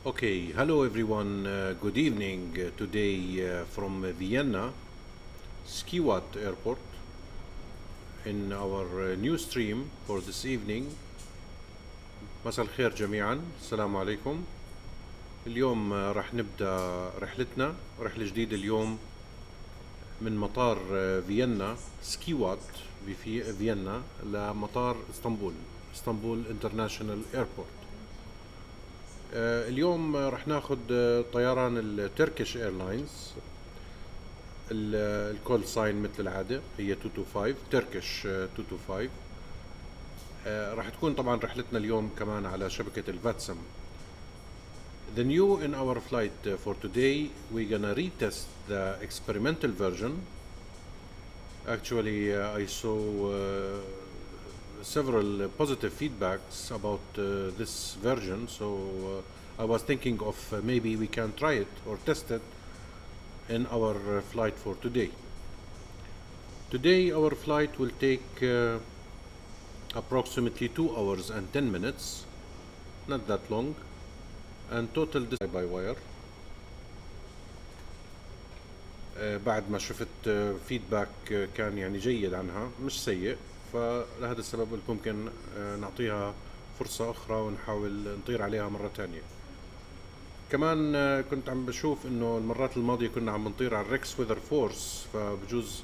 Okay, hello everyone. Good evening. Today from Vienna, Skiwat Airport, in our new stream for this evening. مساء الخير جميعا. السلام عليكم. اليوم راح نبدأ رحلتنا، رحلة جديدة اليوم من مطار فيينا سكيوات في فيينا لمطار اسطنبول International Airport. اليوم راح ناخد طيران التركيش ايرلاينز. الكول ساين مثل العادة هي 225 تركيش 225. راح تكون طبعا رحلتنا اليوم كمان على شبكة الفاتسم. The new in our flight for today, we're gonna retest the experimental version. Actually, I saw several positive feedbacks about this version, so I was thinking of maybe we can try it or test it in our flight for today. Today our flight will take approximately 2 hours and 10 minutes, not that long, and total distance by wire. بعد ما شفت فيدباك كان يعني جيد عنها مش سيء، فلهذا السبب ممكن نعطيها فرصة أخرى ونحاول نطير عليها مرة تانية. كمان كنت عم بشوف إنه المرات الماضية كنا عم نطير على الريكس ويذر فورس، فبجوز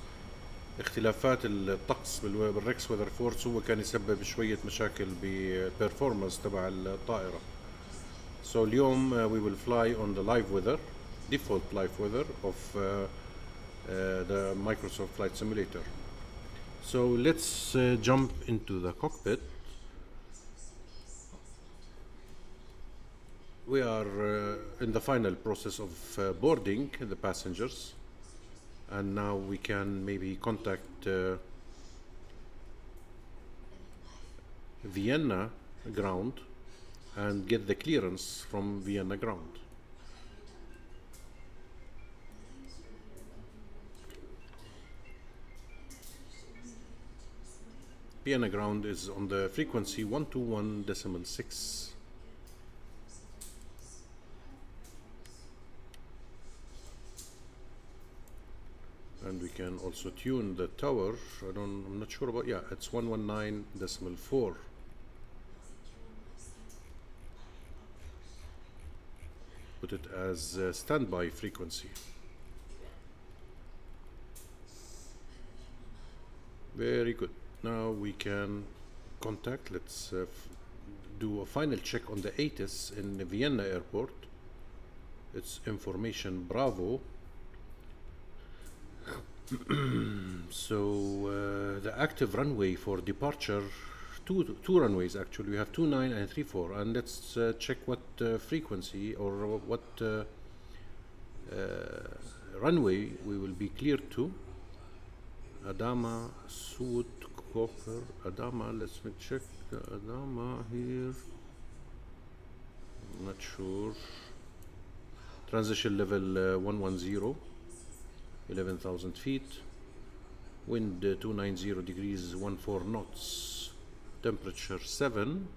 اختلافات الطقس بالريكس ويذر فورس هو كان يسبب شوية مشاكل بالبرفورمانس تبع الطائرة. So اليوم we will fly on the live weather, default live weather of the Microsoft Flight Simulator. So let's jump into the cockpit. We are in the final process of boarding the passengers, and now we can maybe contact Vienna ground and get the clearance from Vienna ground. Vienna ground is on the frequency 121.6. And we can also tune the tower. I'm not sure about, yeah, it's 119.4. Put it as standby frequency. Very good. Now we can contact, let's do a final check on the ATIS in the Vienna airport. It's information Bravo. So the active runway for departure, two runways actually, we have 29 and 34, and let's check what frequency or what runway we will be cleared to. Adama, Sud, Copper, Adama, let's check the Adama here. Not sure. Transition level 110, 11,000 feet. Wind 290 degrees, 14 knots. Temperature 7,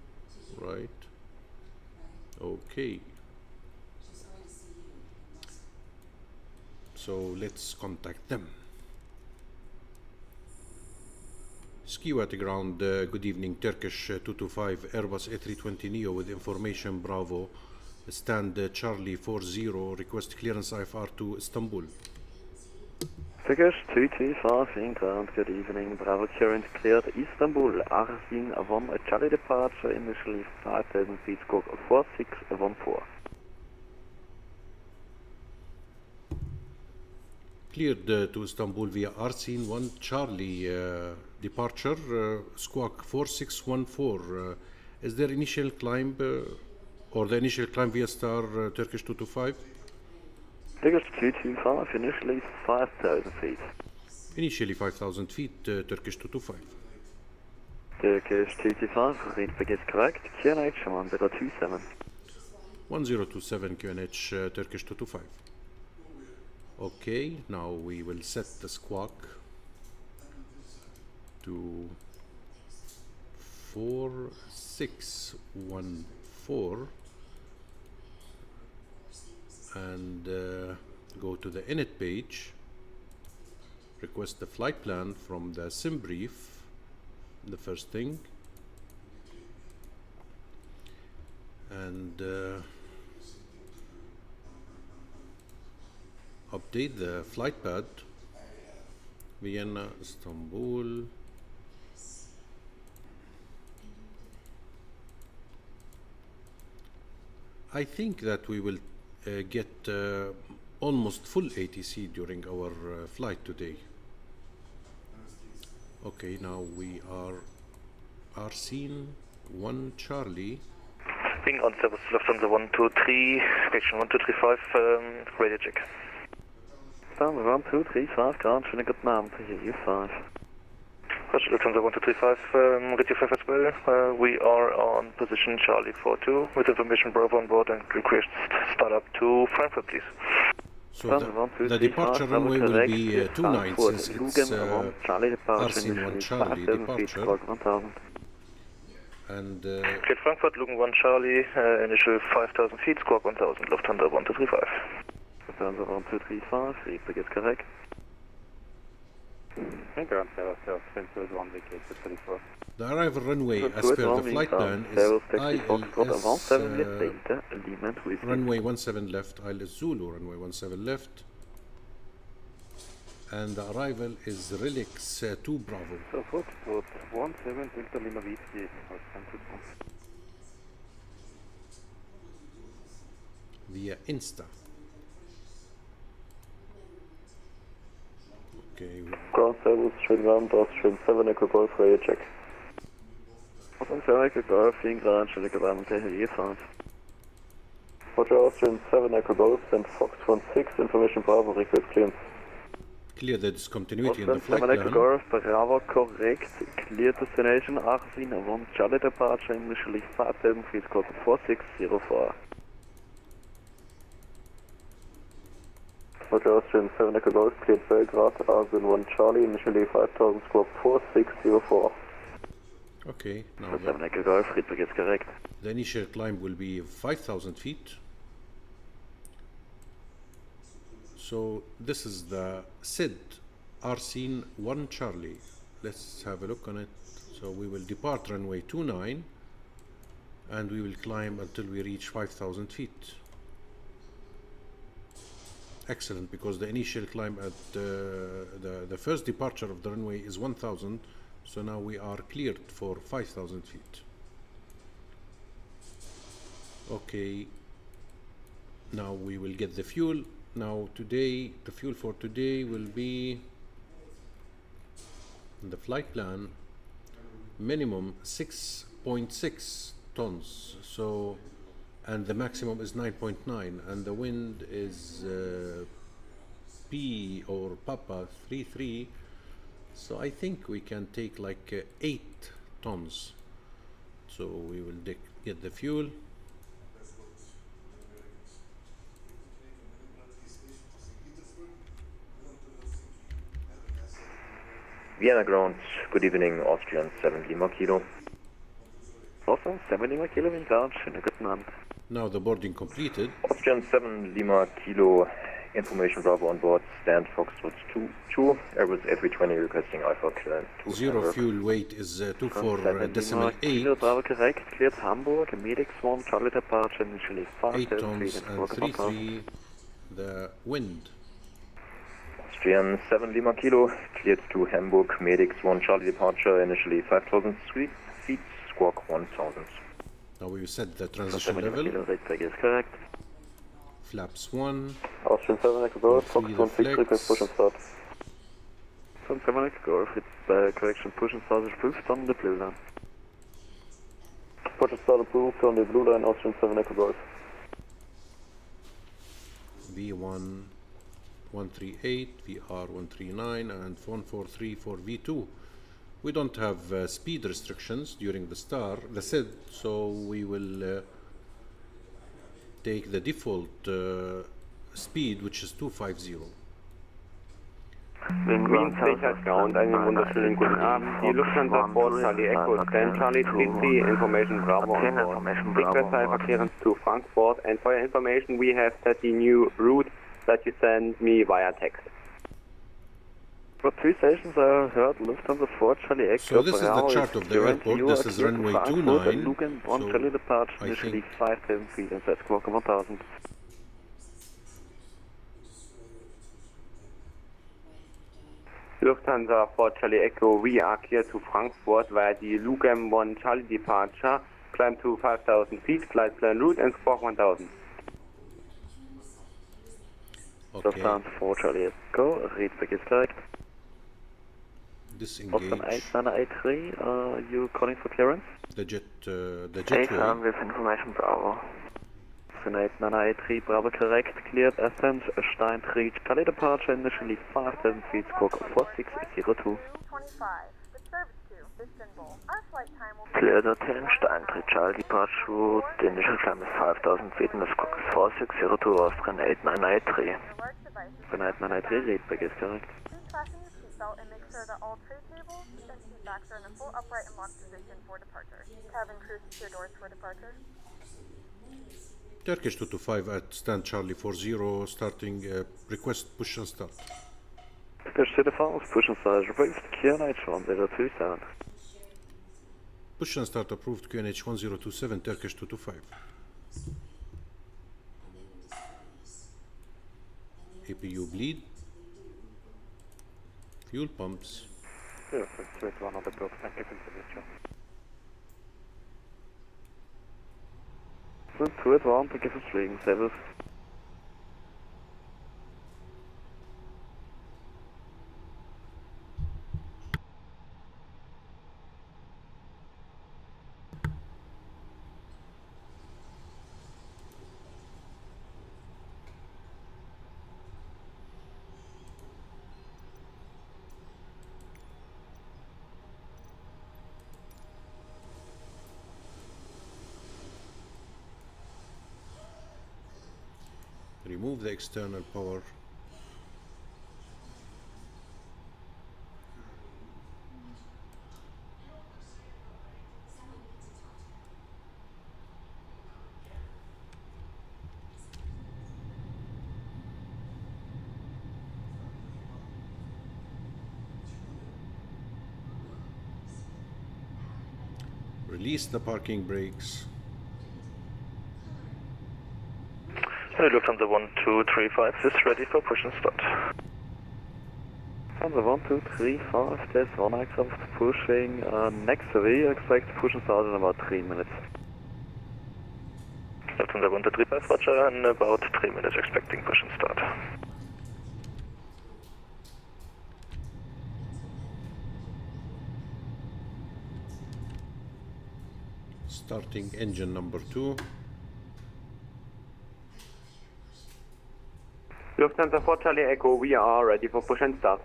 right? Okay. So let's contact them. Skiwat ground, good evening, Turkish 225 Airbus A320 Neo with information Bravo, stand Charlie 40, request clearance IFR to Istanbul. Turkish 225 inbound, good evening, Bravo current cleared Istanbul, R1 Charlie departure, initially 5,000 feet, squawk 4614. Cleared to Istanbul via R1 Charlie departure, squawk 4614. Is there initial climb or the initial climb via star Turkish 225? Turkish 225, initially 5,000 feet. Initially 5,000 feet, Turkish 225. Turkish 225, read forget correct, QNH 1027. 1027 QNH Turkish 225. Okay, now we will set the squawk to 4614 and go to the init page, request the flight plan from the sim brief, the first thing, and update the flight pad, Vienna, Istanbul. I think that we will get almost full ATC during our flight today. Okay, now we are seen 1 Charlie. Being on service Lufthansa 123, station 1235, radio check. Lufthansa 1235, ground, schönen guten Abend, hier E5. Lufthansa 1235, radio 5 as well. We are on position Charlie 42 with information Bravo on board and request start up to Frankfurt, please. So the departure runway will be 29 since it's RC 1 Charlie departure. And Cleared Frankfurt, Lugen 1 Charlie, initial 5,000 feet, squawk 1000, Lufthansa 1235. Lufthansa 1235, read the get correct. the arrival runway as per the flight plan is ILS runway 17 left, ILS Zulu runway 17 left, and the arrival is Relix 2 Bravo. So Foxtrot 17 Delta Lima VC. Via Insta. Okay. Ground service, schön warm, schön 7 Echo Golf, radio check. Austrian 7 Echo Golf, 4 Grad, schöne warm, E5. Roger, Austrian 7 Echo Golf, send Fox 16, information Bravo, request clearance. Clear the discontinuity in the Austrian flight 7 Echo plan. Golf, Bravo, correct, clear destination, RC, one Charlie departure, initially 5,000 feet, squawk 4604. Roger, Austrian 7 Echo Golf, cleared Belgrade, RC 1 Charlie, initially 5,000, squawk 4604. Okay, now 7 Echo Golf, Friedberg is correct. the initial climb will be 5,000 feet. So this is the SID RC 1 Charlie. Let's have a look on it. So we will depart runway 29 and we will climb until we reach 5,000 feet. Excellent, because the initial climb at the first departure of the runway is 1,000, so now we are cleared for 5,000 feet. Okay, now we will get the fuel. Now today, the fuel for today will be, in the flight plan, minimum 6.6 tons. So, and the maximum is 9.9, and the wind is P or Papa 33. So I think we can take like 8 tons. So we will get the fuel. Vienna ground, good evening, Austrian 7 Lima Kilo. Austrian 7 Lima Kilo, wind ground, schönen guten Abend. Now the boarding completed. Austrian 7 Lima Kilo, information Bravo on board, stand Foxtrot 2, Airbus A320 requesting Alpha clearance 2. Zero fuel weight is 24.8. Kilo, Bravo correct, cleared Hamburg, Medics 1, Charlie departure, initially 8 5,000 tons feet, and 33. The wind. Austrian 7 Lima Kilo, cleared to Hamburg, Medics 1 Charlie departure, initially 5,000 feet, squawk 1,000. Now we set the transition 7 Lima level. Kilo, Friedberg is correct. Flaps 1. Austrian 7 Echo Golf, Free Fox the 16, request push and flex. start. Austrian 7 Echo Golf, correction push and start is approved on the blue line. Push and start approved on the blue line, Austrian 7 Echo Golf. V1 138, VR 139, and 143 for V2. We don't have speed restrictions during the SID, so we will take the default speed, which is 250. Queen Station Ground, einen wunderschönen guten Abend. Die Lufthansa 4 Charlie Echo Stan Charlie 33, information Bravo on board. Request flight clearance to Frankfurt, and for your information we have set the new route that you send me via text. For 3 stations I heard Lufthansa 4 Charlie Echo. So this is the chart of the airport. This is runway 29. Lugan 1 Charlie departure, initially 5,000 feet and set squawk 1000. Lufthansa 4 Charlie Echo, we are clear to Frankfurt via the Lugam 1 Charlie departure, climb to 5,000 feet, flight plan route and squawk 1000. Okay. Lufthansa 4 Charlie Echo, readback is correct. Disengage. Boston 8983, you calling for clearance? The jetway. With information Bravo. Boston 8983, Bravo correct, cleared ascent, Stein reach Charlie departure, initially 5,000 feet, squawk 4602. 25, with service to Istanbul. Our flight time will be... Cleared attempt, Stein reach Charlie departure route, the initial climb is 5,000 feet and the squawk is 4602, Austrian 8983. large devices. Austrian 8983, readback is correct. Please fasten your seatbelt and make sure that all tray tables and seat backs are in a full upright and locked position for departure. Cabin crew secure doors for departure. Turkish 225 at stand Charlie 40, starting request push and start. Turkish 225, push and start, request QNH 1027. Push and start approved QNH 1027, Turkish 225. APU bleed. Fuel pumps. Ja, das wird one of the doors, thank you, consideration. 281, thank you for flying service. Remove the external power. Release the parking brakes. Lufthansa 1235 is ready for push and start. Lufthansa 1235, there's one aircraft pushing next away, expect push and start in about 3 minutes. Lufthansa 1235, roger, in about 3 minutes expecting push and start. Starting engine number 2. Lufthansa 4 Charlie Echo, we are ready for push and start.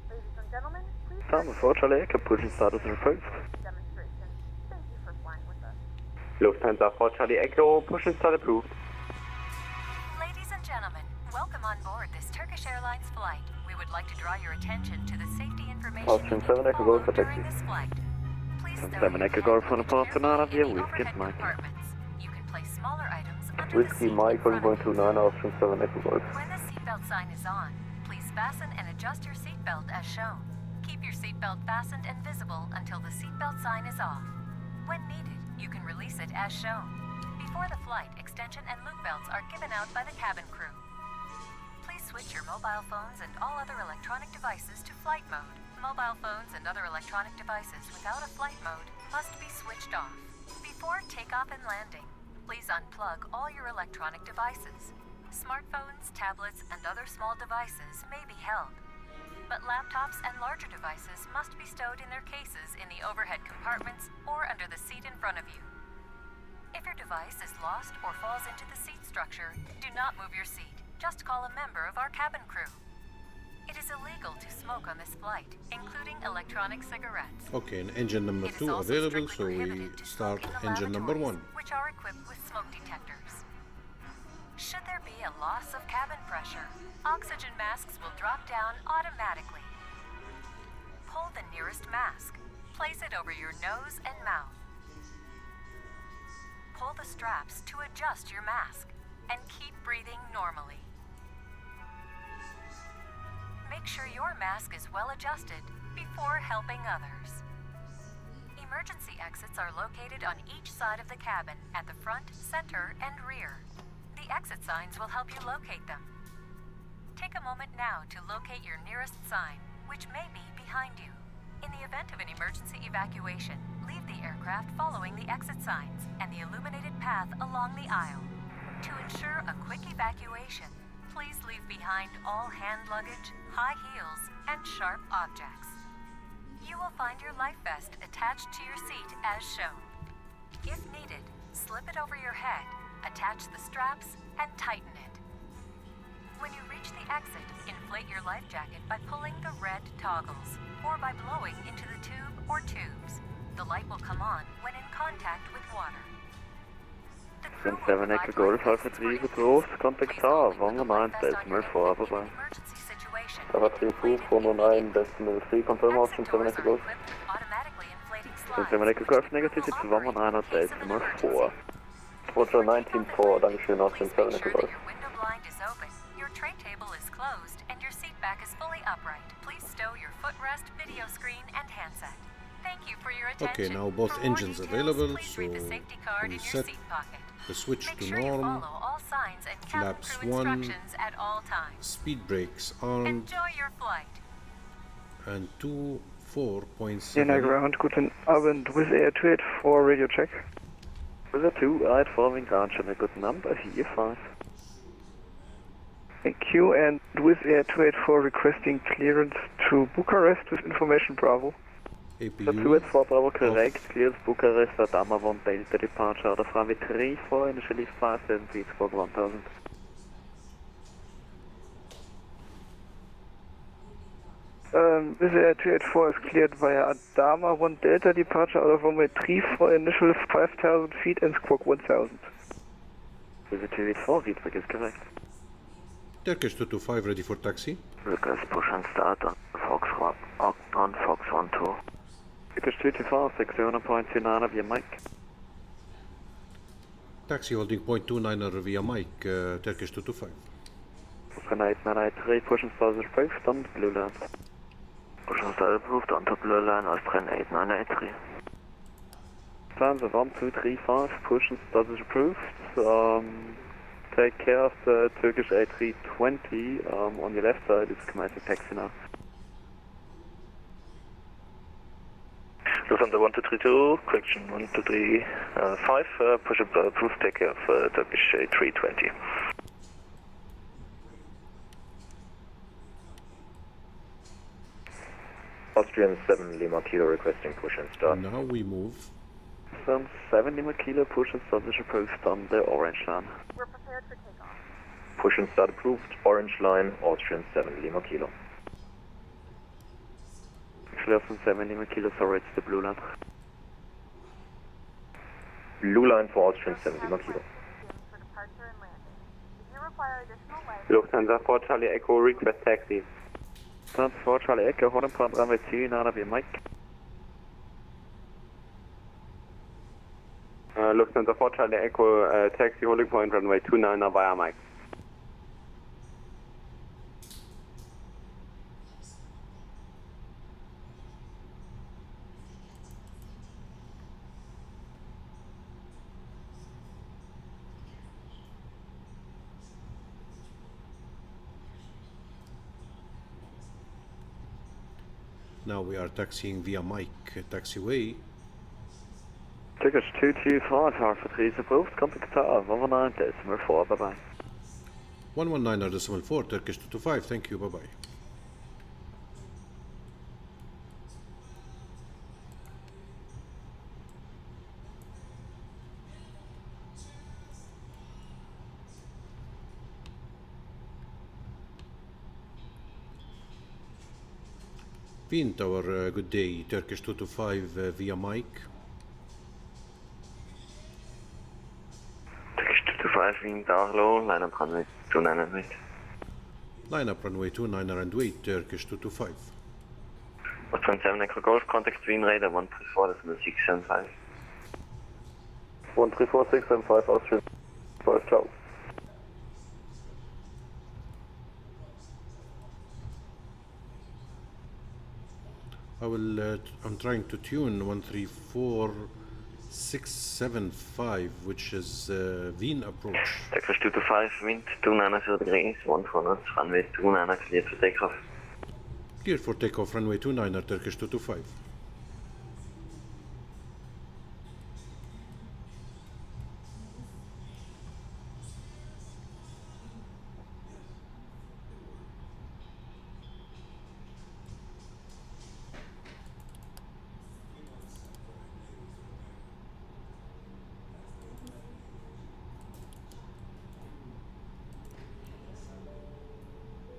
Ladies and gentlemen, please... Lufthansa 4 Charlie Echo, push and start is reversed. Demonstration. Thank you for flying with us. Lufthansa 4 Charlie Echo, push and start approved. Ladies and gentlemen, welcome on board this Turkish Airlines flight. We would like to draw your attention to the safety information Austrian you 7 will Echo follow Golf for during taxi. this flight. Please throw 7 your Echo Golf phone on the path to during Nara via any Whiskey overhead Mike. compartments. You can place smaller items under Whiskey the seat Mike in front of you. 1.29, Austrian 7 Echo Golf. When the seatbelt sign is on, please fasten and adjust your seatbelt as shown. Keep your seatbelt fastened and visible until the seatbelt sign is off. When needed, you can release it as shown. Before the flight, extension and loop belts are given out by the cabin crew. Please switch your mobile phones and all other electronic devices to flight mode. Mobile phones and other electronic devices without a flight mode must be switched off. Before takeoff and landing, please unplug all your electronic devices. Smartphones, tablets, and other small devices may be held, but laptops and larger devices must be stowed in their cases in the overhead compartments or under the seat in front of you. If your device is lost or falls into the seat structure, do not move your seat. Just call a member of our cabin crew. It is illegal to smoke on this flight, including electronic cigarettes. Okay, and engine number It is 2 also available, strictly so we prohibited to start smoke in the engine number 1. lavatories, which are equipped with smoke detectors. Should there be a loss of cabin pressure, oxygen masks will drop down automatically. Pull the nearest mask. Place it over your nose and mouth. Pull the straps to adjust your mask and keep breathing normally. Make sure your mask is well adjusted before helping others. Emergency exits are located on each side of the cabin at the front, center, and rear. The exit signs will help you locate them. Take a moment now to locate your nearest sign, which may be behind you. In the event of an emergency evacuation, leave the aircraft following the exit signs and the illuminated path along the aisle. To ensure a quick evacuation, please leave behind all hand luggage, high heels, and sharp objects. You will find your life vest attached to your seat as shown. If needed, slip it over your head, attach the straps, and tighten it. When you reach the exit, inflate your life jacket by pulling the red toggles or by blowing into the tube or tubes. The light will come on when in contact with water. The crew will Seven provide Echo Golf life Alpha vests 3 for you. getrost, contact Please A, only put Wange the life 9 vest on decimal your 4, head bye-bye. in emergency situation. Alpha 3 Inflate it 419 immediately. decimal 3, confirm option Exit 7 doors Echo are Golf. equipped with automatically inflating slides, Seven Echo which Golf the crew negative will 2 operate Wange 9 in case of an decimal emergency. 4. Roger 19-4, Dankeschön, Austrian Please 7 make Echo sure that Golf. your window blind is open, your tray table is closed, and your seat back is fully upright. Please stow your footrest, video screen, and handset. Thank you for your attention. Okay, now both For more engines details, available, please so read the safety card we in your set seat pocket. the switch Make to sure you norm, follow all signs and cabin flaps crew 1, instructions at all times. speed brakes armed, Enjoy your flight. and 24.7. Vienna ground, guten Abend, with A324 radio check. With a 284 Wind Rancher, good number here 5. Thank you, and with A284 requesting clearance to Bucharest with information Bravo. The APU 284 Bravo correct, off. clears Bucharest, Adama 1 Delta departure, the runway 34, initially 57 feet, squawk 1000. With A284 is cleared via Adama 1 Delta departure out of runway 34, initial 5000 feet and squawk 1000. With the 284, feedback is correct. Turkish 225 ready for taxi. Request push and start on Fox 1, on Fox 12. Turkish 225, 60.29 via mic. Taxi holding 0.29er via mic, Turkish 225. Austrian 8983, push and start approved on Blue Line. Push and start approved on Blue Line, Austrian 8983. Plans of 1235, push and start is approved. Take care of the Turkish A320 on your left side, it's commercial taxi now. Lufthansa 1232, correction 1235, push up approved, take care of Turkish A320. Austrian 7 Lima Kilo requesting push and start. Now we move. Some 70 kilo push and start is approved on the orange line. We're prepared for takeoff. Push and start approved, orange line, Austrian 7 Lima Kilo. Clear from 70 kilo, sorry, it's the blue line. Blue line for Austrian 7 Lima Kilo. For departure and landing. If you require additional light, Lufthansa 4 Charlie Echo, request taxi. Stand 4 Charlie Echo, holding point runway 29 via mic. Lufthansa 4 Charlie Echo, taxi holding point runway 29 via mic. Now we are taxiing via mic, taxiway. Turkish 225, Alpha 3 is approved, contact tower 119 decimal 4, bye bye. 119er decimal 4, Turkish 225, thank you, bye bye. Wien Tower, good day, Turkish 225 via mic. Turkish 225, 225 wind down low, line up runway 29 and wait. Line up runway 29 and wait, Turkish 225. 27 Echo Golf, contact Wien radar 134.675. 134.675, Austrian 5, ciao. I'm trying to tune 134.675, which is Wien approach. Takeoff 225, wind 290 degrees, 1400, runway 29 cleared for takeoff. Clear for takeoff, runway 29 Turkish 225.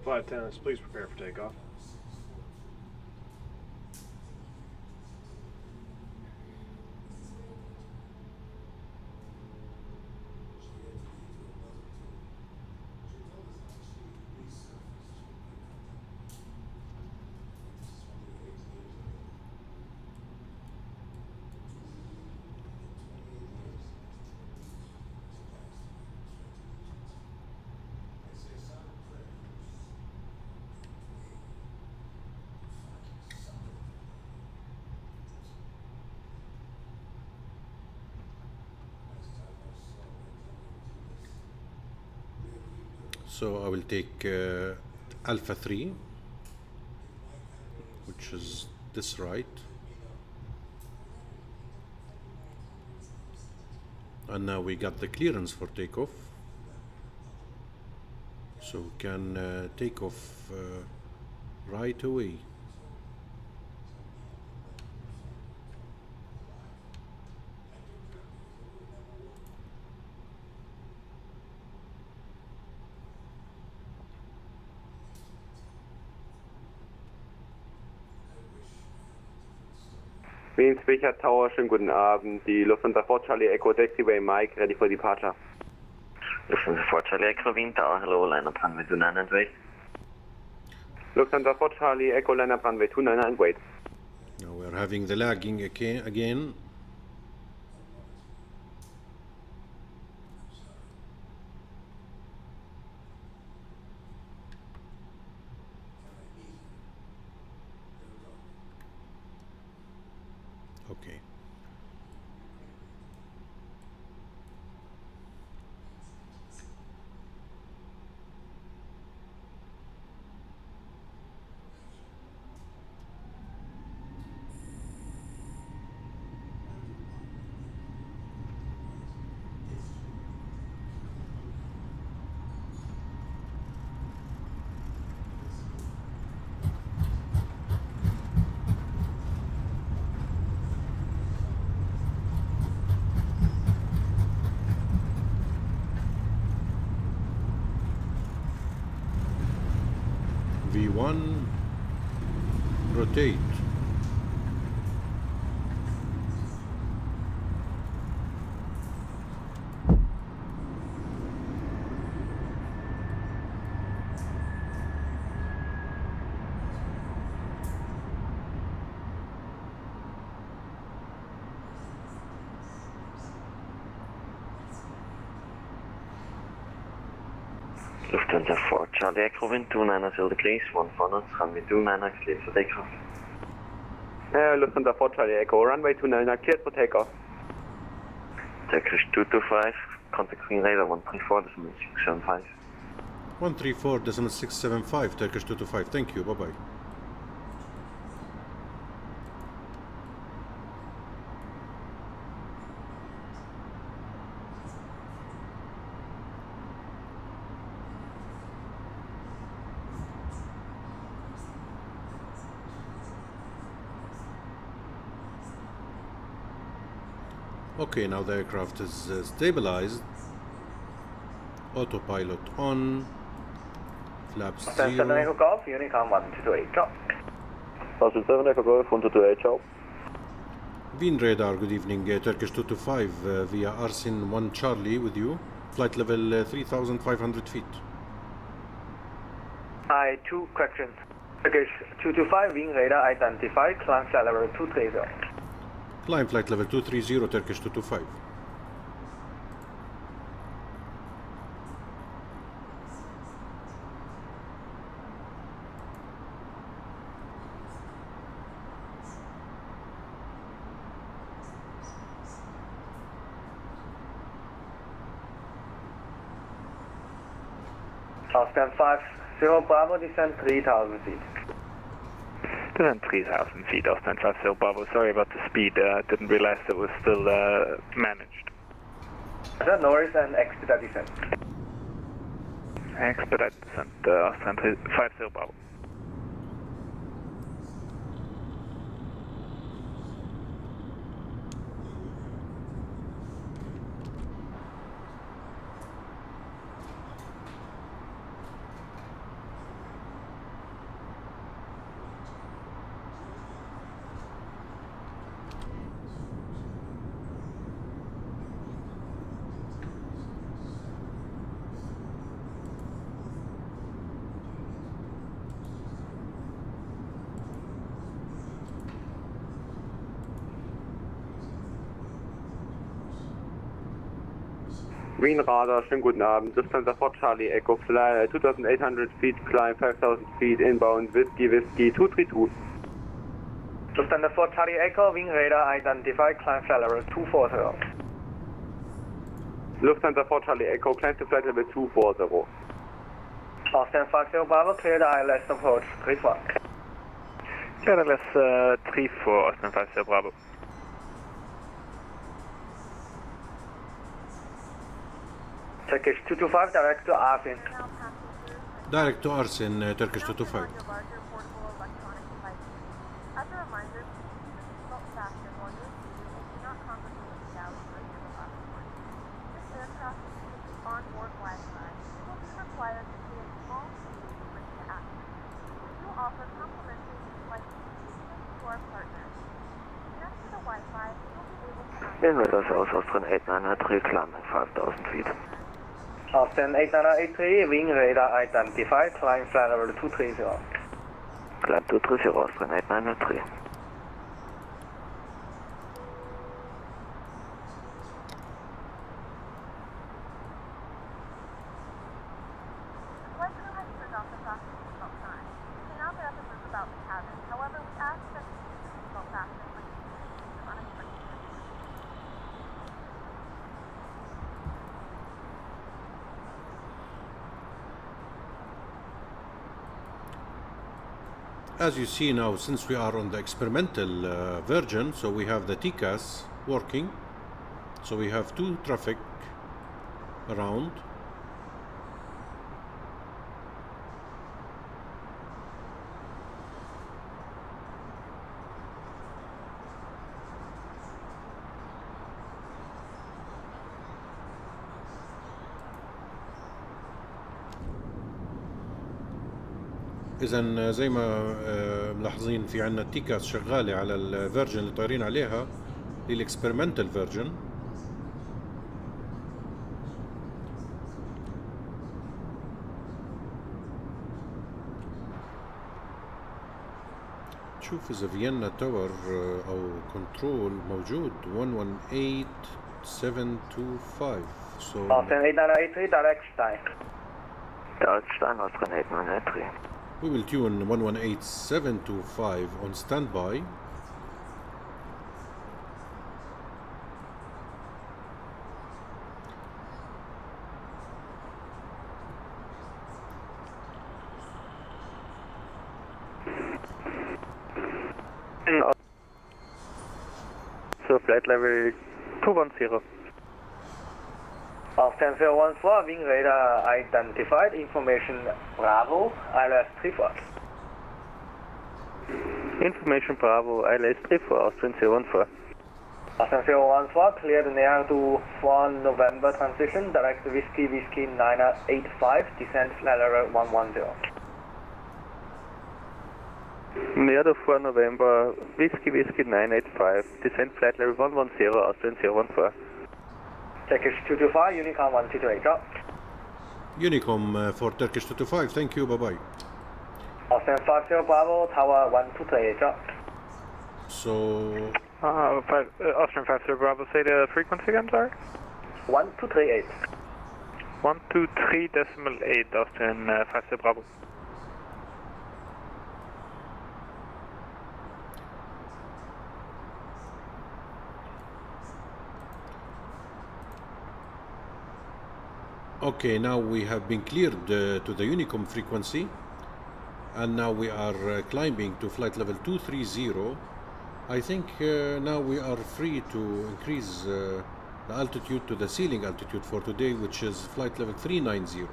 Flight attendants, please prepare for takeoff. So I will take Alpha 3, which is this right, and now we got the clearance for takeoff, so we can take off right away. Wien Speaker Tower, schönen guten Abend. Die Lufthansa 4 Charlie Echo Taxiway Mike, ready for departure. Lufthansa 4 Charlie Echo wind down hello, line up runway 29 and wait. Lufthansa 4 Charlie Echo line up runway 29 and wait. Now we're having the lagging again. Okay. V1 rotate. Lufthansa 4 Charlie Echo wind 290 degrees, 1400, runway 29 cleared for takeoff. Lufthansa 4 Charlie Echo, runway 29 cleared for takeoff. Turkish 225, contact Wien radar 134.675. 134.675 Turkish 225. Thank you. Bye bye. Okay, now the aircraft is stabilized. Autopilot on. Flaps 7 Echo 0. Golf, Unicom 128, ciao. 7 Echo Golf 128, ciao. Wien radar, good evening. Turkish 225 via Arsin 1 Charlie with you. Flight level 3,500 feet. I2 correction. Turkish 225, wing radar identified, climb flight level 230. Climb flight level 230, Turkish 225. Stand 50 Bravo, descend 3,000 feet. Descend 3,000 feet, Austin 50 Bravo. Sorry about the speed, didn't realize it was still managed. No worries, and expedite descent. Expedite descent, Austin 50 Bravo. Green Radar, schönen guten Abend. Lufthansa Fort Charlie Echo, fly 2,800 feet, climb 5,000 feet, inbound, Whiskey 232. Lufthansa Fort Charlie Echo, wing radar identified, climb flight level 240. Lufthansa Fort Charlie Echo, climb to flight level 240. Austin 50 Bravo, clear the ILS approach 34. Clear ILS 34, Austin 50 Bravo. Turkish 225, direct to Arfin. Direct to Arsin, Turkish 225. As a reminder, please keep your seatbelt fastened while you're seated and do not congregate in the galley or near the platform. This aircraft uses onboard Wi-Fi. You will be required to pay a small fee to bring the app. We do offer complimentary flight communications to our partners. Next to the Wi-Fi, you'll be able to access Vienna South Austrian 893, climbing 5,000 feet. Austin 8983, wing radar identified, climb flight level 230. Climb 230, Austrian 8993. The flight crew has turned off the fasten seatbelt sign. You can now get up and move about the cabin. However, we ask that you keep your seatbelt fastened when you experience unexpected turbulence. As you see now, since we are on the experimental version, so we have the TCAS working. So we have two traffic around. إذا زي ما ملاحظين في عنا التيكاس شغالة على الفيرجن اللي طايرين عليها، هي الاكسبيرمنتال فيرجن. شوف إذا فيينا تاور أو كنترول موجود 118725. So Austin 8983, direct Stein. Direct Stein, Austrian 8993. we will tune 118725 on standby. So flight level 210. Austin 014, wing radar identified, information Bravo, ILS 34. Information Bravo, ILS 34, Austin 014. Austin 014, cleared near to 4 November transition, direct Whiskey 985, descent flight level 110. Near to 4 November, Whiskey 985, descent flight level 110, Austin 014. Turkish 225, Unicom 1228 drop. Unicom for Turkish 225, thank you, bye-bye. Austin 50 Bravo, Tower 1228 drop. So, Austrian 50 Bravo, say the frequency again, sorry? 1238. 123.8, Austrian 50 Bravo. okay, now we have been cleared to the Unicom frequency, and now we are climbing to flight level 230. I think now we are free to increase the altitude to the ceiling altitude for today, which is flight level 390.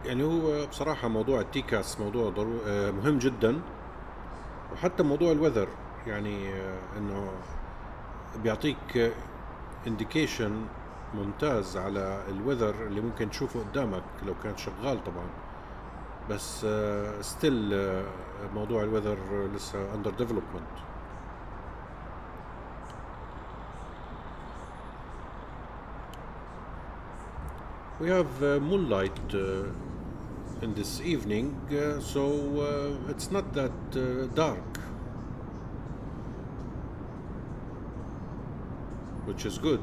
يعني هو بصراحة موضوع التيكاس موضوع مهم جدا، وحتى موضوع الوذر يعني انه بيعطيك indication ممتاز على الوذر اللي ممكن تشوفه قدامك لو كان شغال طبعا، بس still موضوع الوذر لسه under development. We have moonlight in this evening, so it's not that dark, which is good.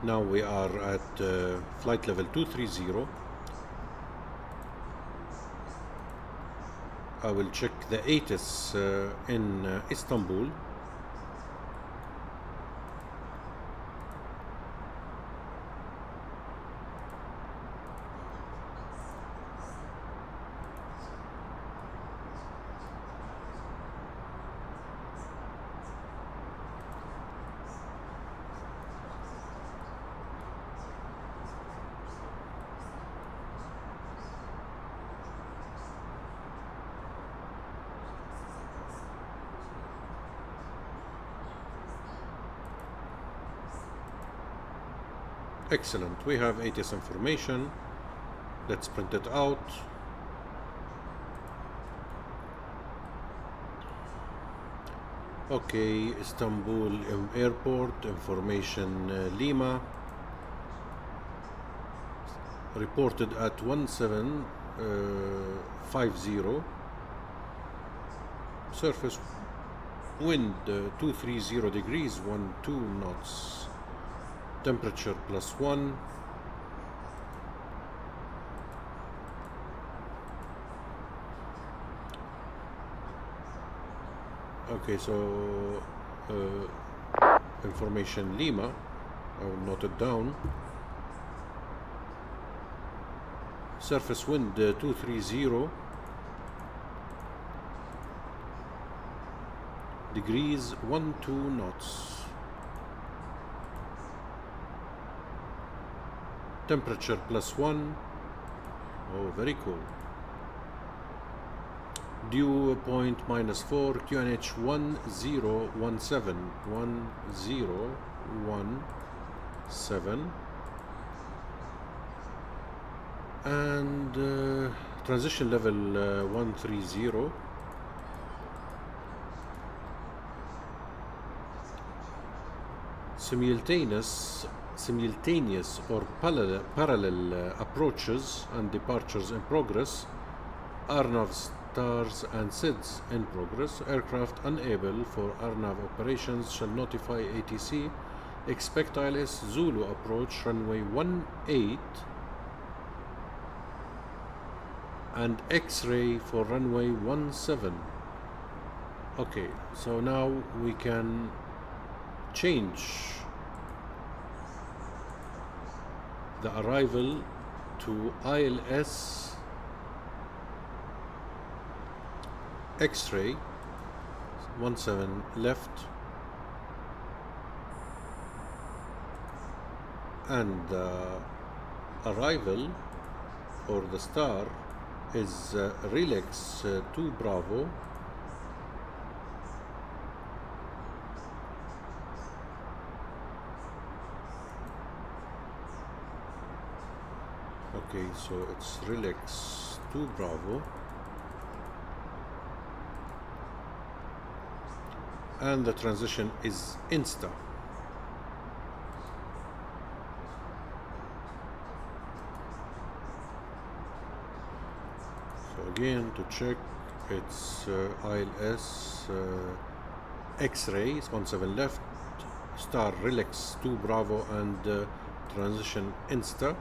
Now we are at flight level 230. I will check the ATIS in Istanbul. Excellent, we have ATS information. Let's print it out. Okay, Istanbul Airport, information Lima. Reported at 1750. Surface wind 230 degrees, 12 knots. Temperature +1. Okay, so information Lima, I will note it down. Surface wind 230 degrees, 12 knots. Temperature +1. Oh, very cool. dew point -4, QNH 1017, and transition level 130. Simultaneous or parallel approaches and departures in progress. RNAV stars and SIDS in progress. Aircraft unable for RNAV operations shall notify ATC. Expect ILS Zulu approach runway 18 and X-ray for runway 17. Okay, so now we can change the arrival to ILS X-ray 17 left, and the arrival or the star is Relax 2 Bravo, okay, so it's Relax 2 Bravo, and the transition is Insta. So again, to check, it's ILS X-ray 17 left, star Relax 2 Bravo, and transition Insta.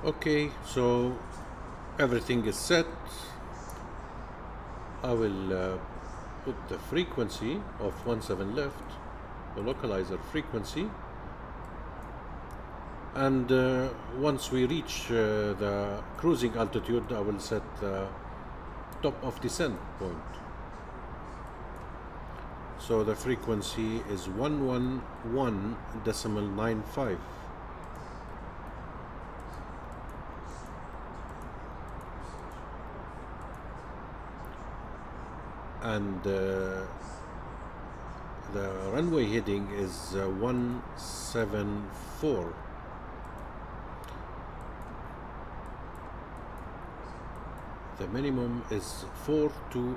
Okay, so everything is set. I will put the frequency of 17 left, the localizer frequency, and once we reach the cruising altitude, I will set the top of descent point. So the frequency is 111.95. And the runway heading is 174. The minimum is 402.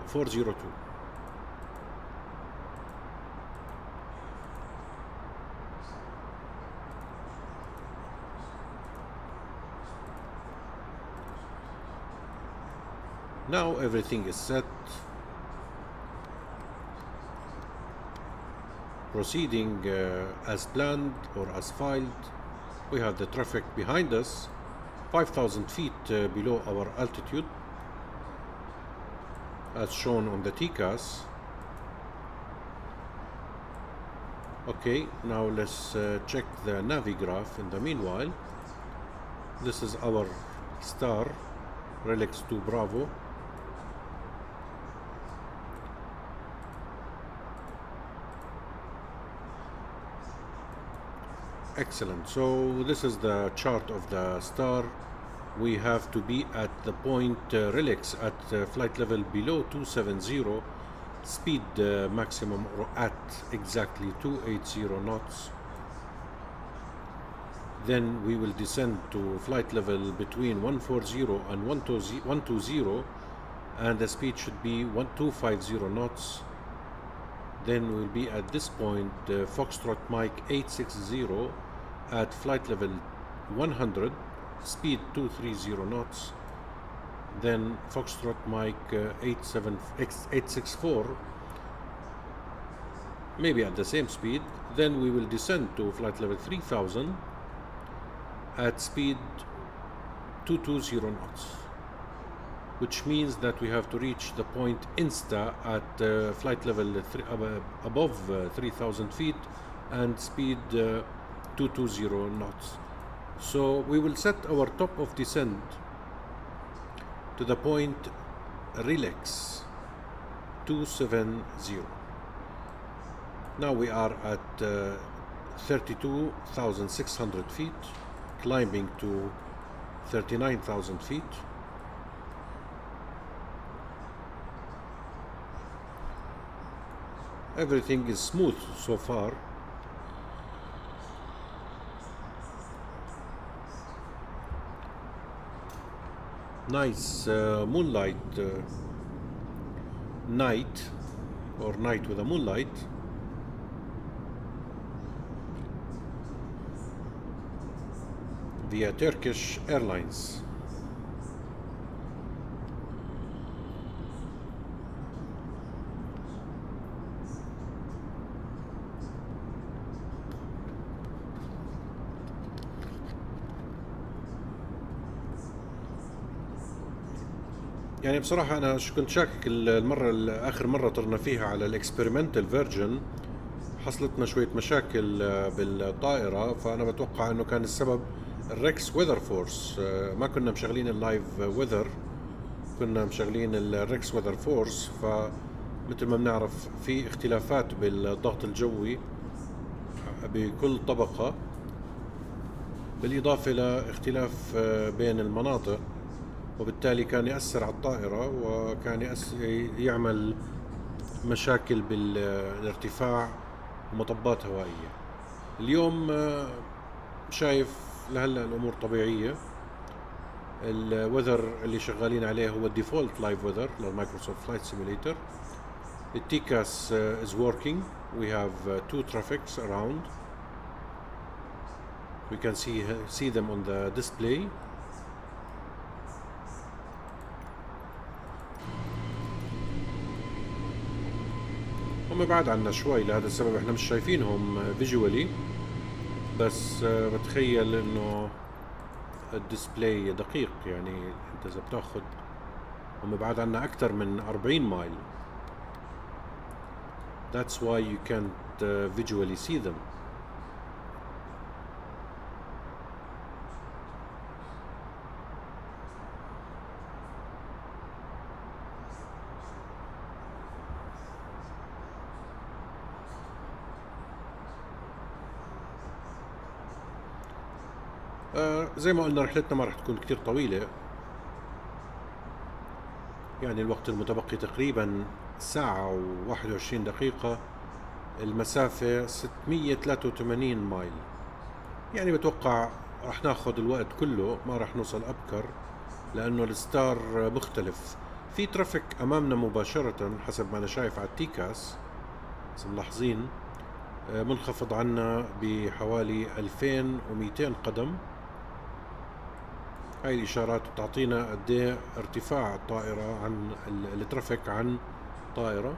Now everything is set. Proceeding as planned or as filed. We have the traffic behind us, 5,000 feet below our altitude, as shown on the TCAS. Okay, now let's check the Navigraph in the meanwhile. This is our star, Relax 2 Bravo. Excellent. So this is the chart of the star. We have to be at the point Relax at flight level below 270, speed maximum or at exactly 280 knots. Then we will descend to flight level between 140 and 120 and the speed should be 1250 knots. Then we'll be at this point Foxtrot Mike 860 at flight level 100, speed 230 knots. Then Foxtrot Mike 864, maybe at the same speed. Then we will descend to flight level 3000 at speed 220 knots, which means that we have to reach the point Insta at flight level above 3000 feet and speed 220 knots. So we will set our top of descent to the point Relax 270. Now we are at 32,600 feet, climbing to 39,000 feet. Everything is smooth so far. Nice moonlight night, or night with a moonlight. Via Turkish Airlines. يعني بصراحة أنا كنت شاكك آخر مرة طرنا فيها على الإكسبيرمنتال فيرجن حصلتنا شوية مشاكل بالطائرة، فأنا بتوقع إنه كان السبب الريكس ويذر فورس. ما كنا مشغلين اللايف ويذر، كنا مشغلين الريكس ويذر فورس. فمثل ما بنعرف في اختلافات بالضغط الجوي بكل طبقة، بالإضافة لاختلاف بين المناطق، وبالتالي كان يأثر على الطائرة وكان يعمل مشاكل بالارتفاع ومطبات هوائية. اليوم شايف لهلا الأمور طبيعية. الوذر اللي شغالين عليه هو الديفولت لايف وذر للمايكروسوفت فلايت سيميوليتر. التيكاس is working. We have two traffics around. We can see them on the display. هم بعد عنا شوي، لهذا السبب احنا مش شايفينهم فيجوالي، بس بتخيل انه الديسبلاي دقيق. يعني انت اذا بتاخد، هم بعد عنا اكثر من 40 مايل. That's why you can't visually see them. زي ما قلنا رحلتنا ما راح تكون كتير طويلة، يعني الوقت المتبقي تقريبا ساعة و21 دقيقة. المسافة 683 مايل، يعني بتوقع راح ناخد الوقت كله، ما راح نوصل أبكر، لأنه الستار مختلف. في ترافيك أمامنا مباشرة حسب ما أنا شايف على التيكاس، بس ملاحظين منخفض عنا بحوالي 2200 قدم. هاي الإشارات بتعطينا قد ايه ارتفاع الطائرة عن الترافيك عن طائرة.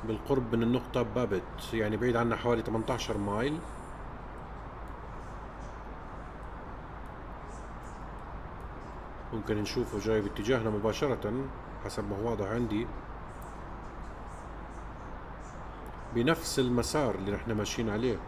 بالقرب من النقطة بابت، يعني بعيد عنا حوالي 18 مايل. ممكن نشوفه جاي باتجاهنا مباشرة حسب ما هو واضح عندي، بنفس المسار اللي نحن ماشيين عليه.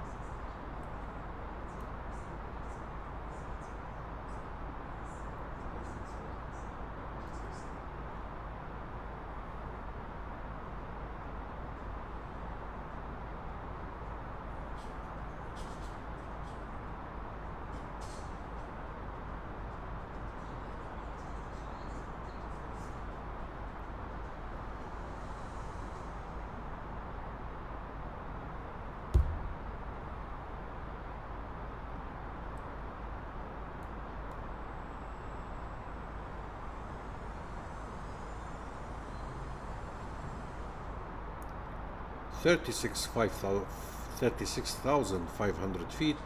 36,500 feet,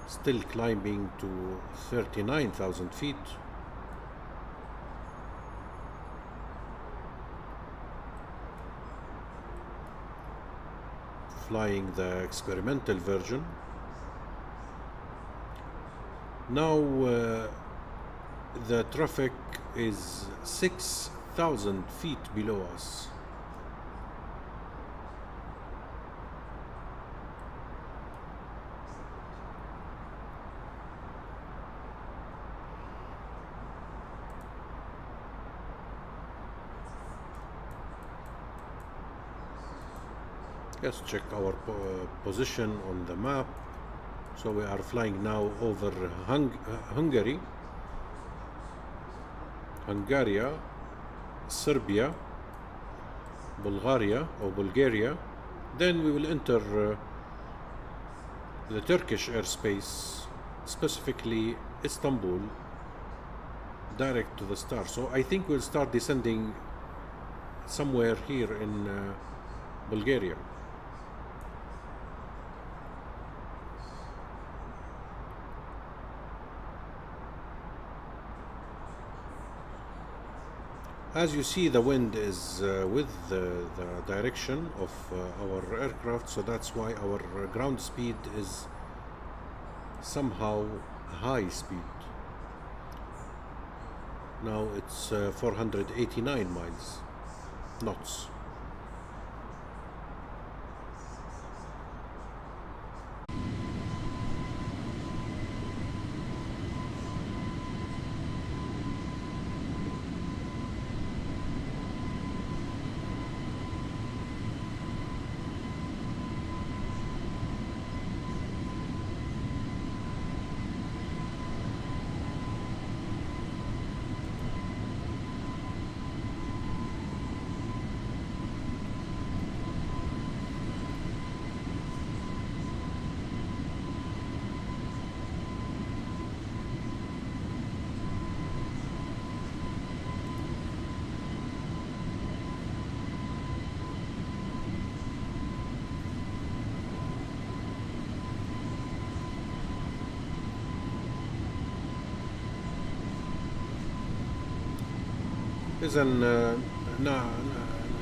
still climbing to 39,000 feet. Flying the experimental version. Now the traffic is 6,000 feet below us. Let's check our position on the map. So we are flying now over Hungary, Serbia, Bulgaria. Then we will enter the Turkish airspace, specifically Istanbul, direct to the star. So I think we'll start descending somewhere here in Bulgaria. As you see, the wind is with the direction of our aircraft, so that's why our ground speed is somehow high speed. Now it's 489 knots.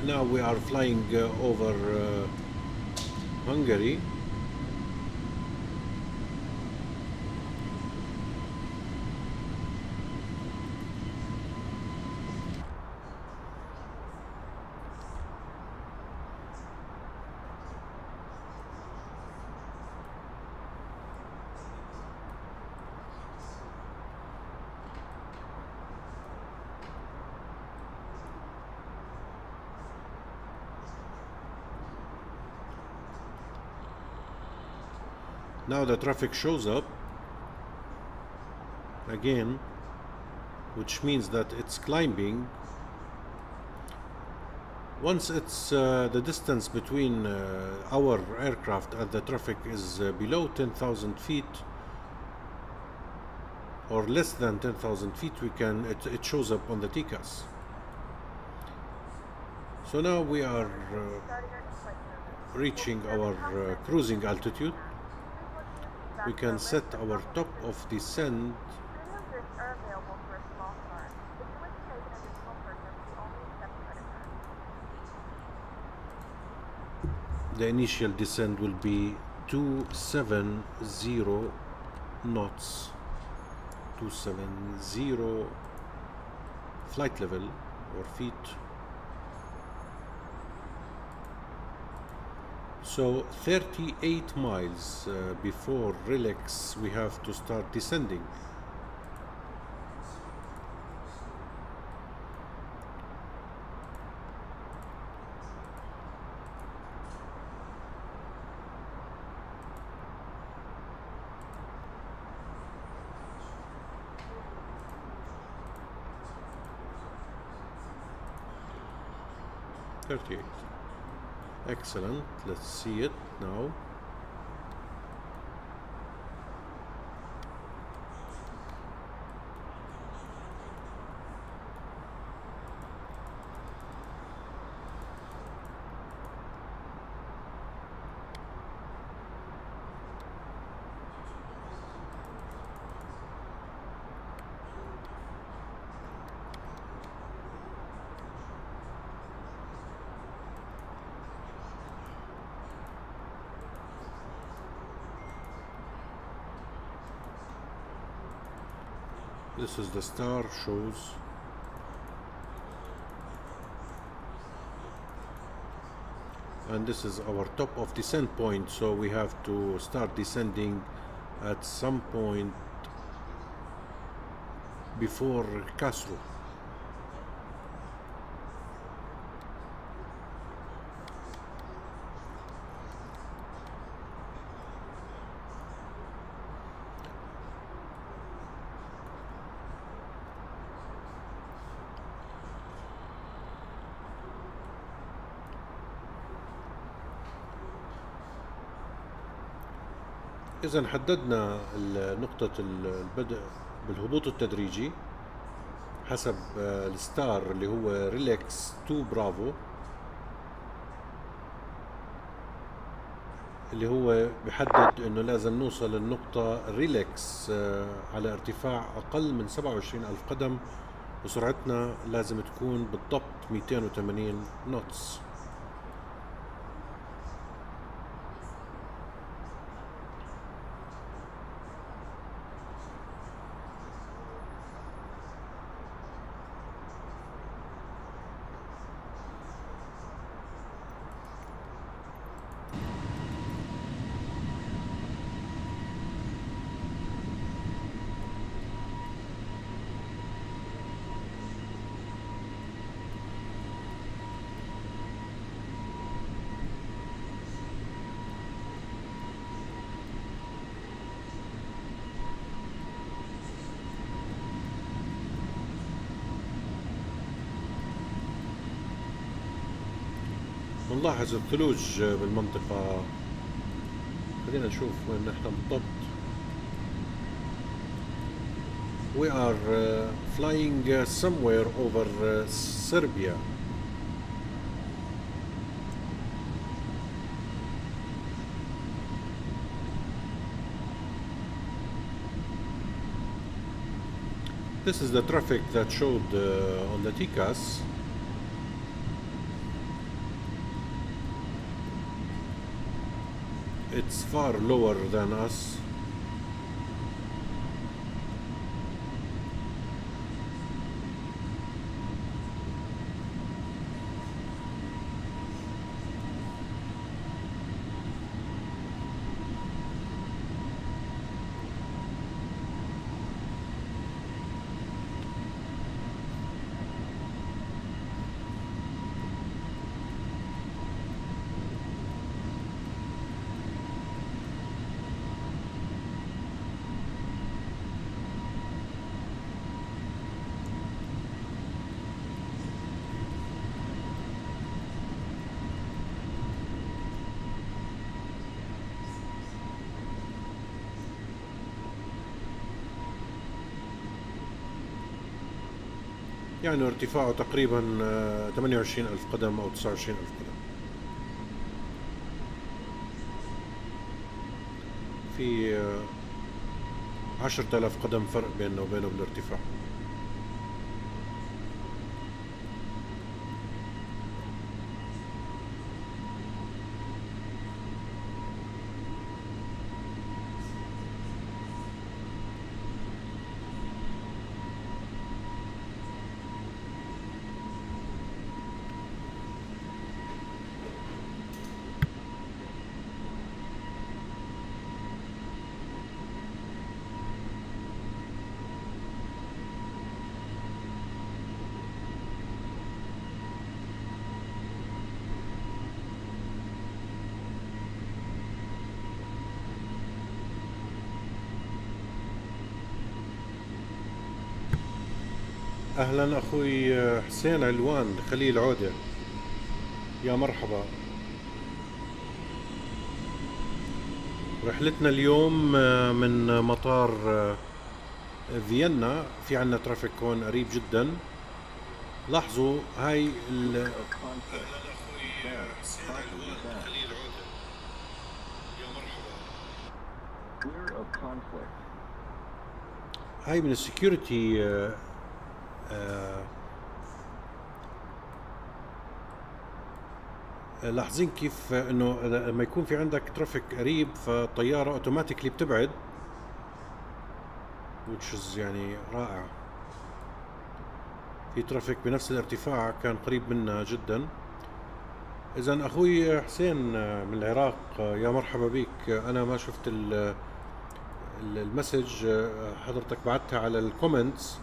Now we are flying over Hungary. Now the traffic shows up again, which means that it's climbing. Once it's the distance between our aircraft and the traffic is below 10,000 feet or less than 10,000 feet, it shows up on the TCAS. So now we are reaching our cruising altitude. We can set our top of descent . The initial descent will be 270 knots, 270 flight level or feet. So 38 miles before relax we have to start descending. Excellent. Let's see it now. This is the star shows. And this is our top of descent point, so we have to start descending at some point before Kasru. إذا حددنا نقطة البدء بالهبوط التدريجي حسب الستار اللي هو ريلكس 2 برافو، اللي هو بيحدد انه لازم نوصل للنقطة ريلكس على ارتفاع اقل من 27,000 قدم، وسرعتنا لازم تكون بالضبط 280 نوتس. نلاحظ الثلوج بالمنطقة، خلينا نشوف وين نحن بالضبط. We are flying somewhere over Serbia. This is the traffic that showed on the TCAS. It's far lower than us. يعني ارتفاعه تقريبا 28,000 قدم أو 29,000 قدم. في 10,000 قدم فرق بيننا وبينه بالارتفاع. اهلا اخوي حسين علوان خليل عودة، يا مرحبا. رحلتنا اليوم من مطار فيينا، في عنا ترافيك هون قريب جدا. لاحظوا هاي هاي من السكيورتي. لاحظين كيف انه لما يكون في عندك ترافيك قريب فالطيارة اوتوماتيكلي بتبعد، which is يعني رائع. في ترافيك بنفس الارتفاع كان قريب منا جدا. إذا أخوي حسين من العراق، يا مرحبا بك. أنا ما شفت المسج، حضرتك بعتها على الكومنتس،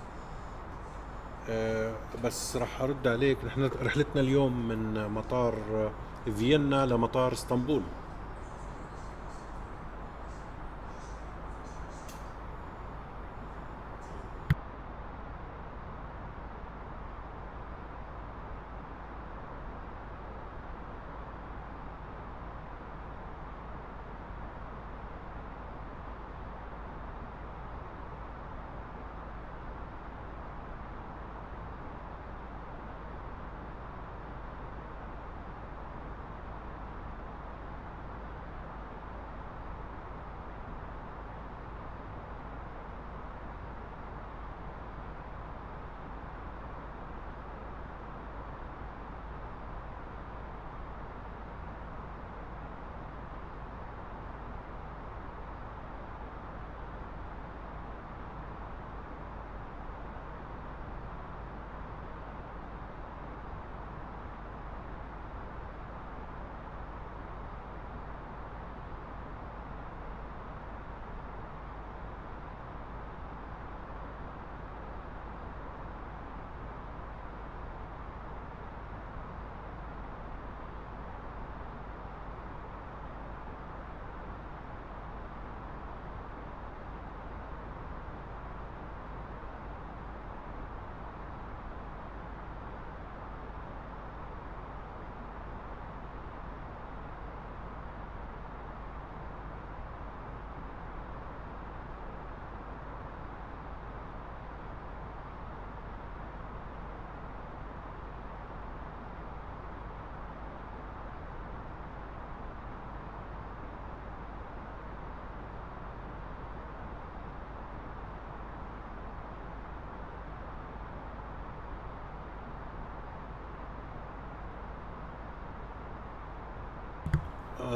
بس راح أرد عليك. نحن رحلتنا اليوم من مطار فيينا لمطار اسطنبول.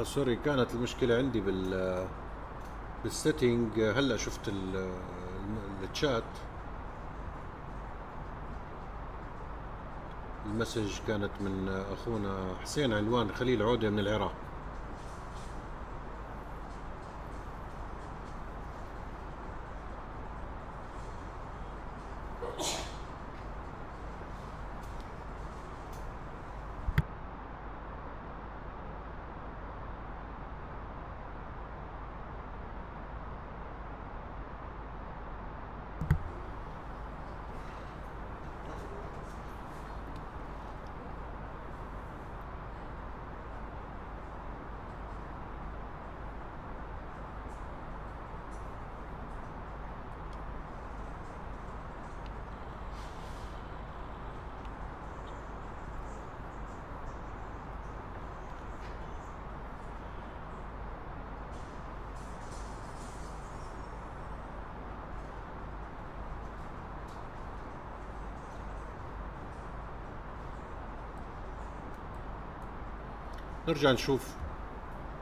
سوري، كانت المشكلة عندي بالسيتنج. هلا شفت الشات، المسج كانت من اخونا حسين علوان خليل عودة من العراق.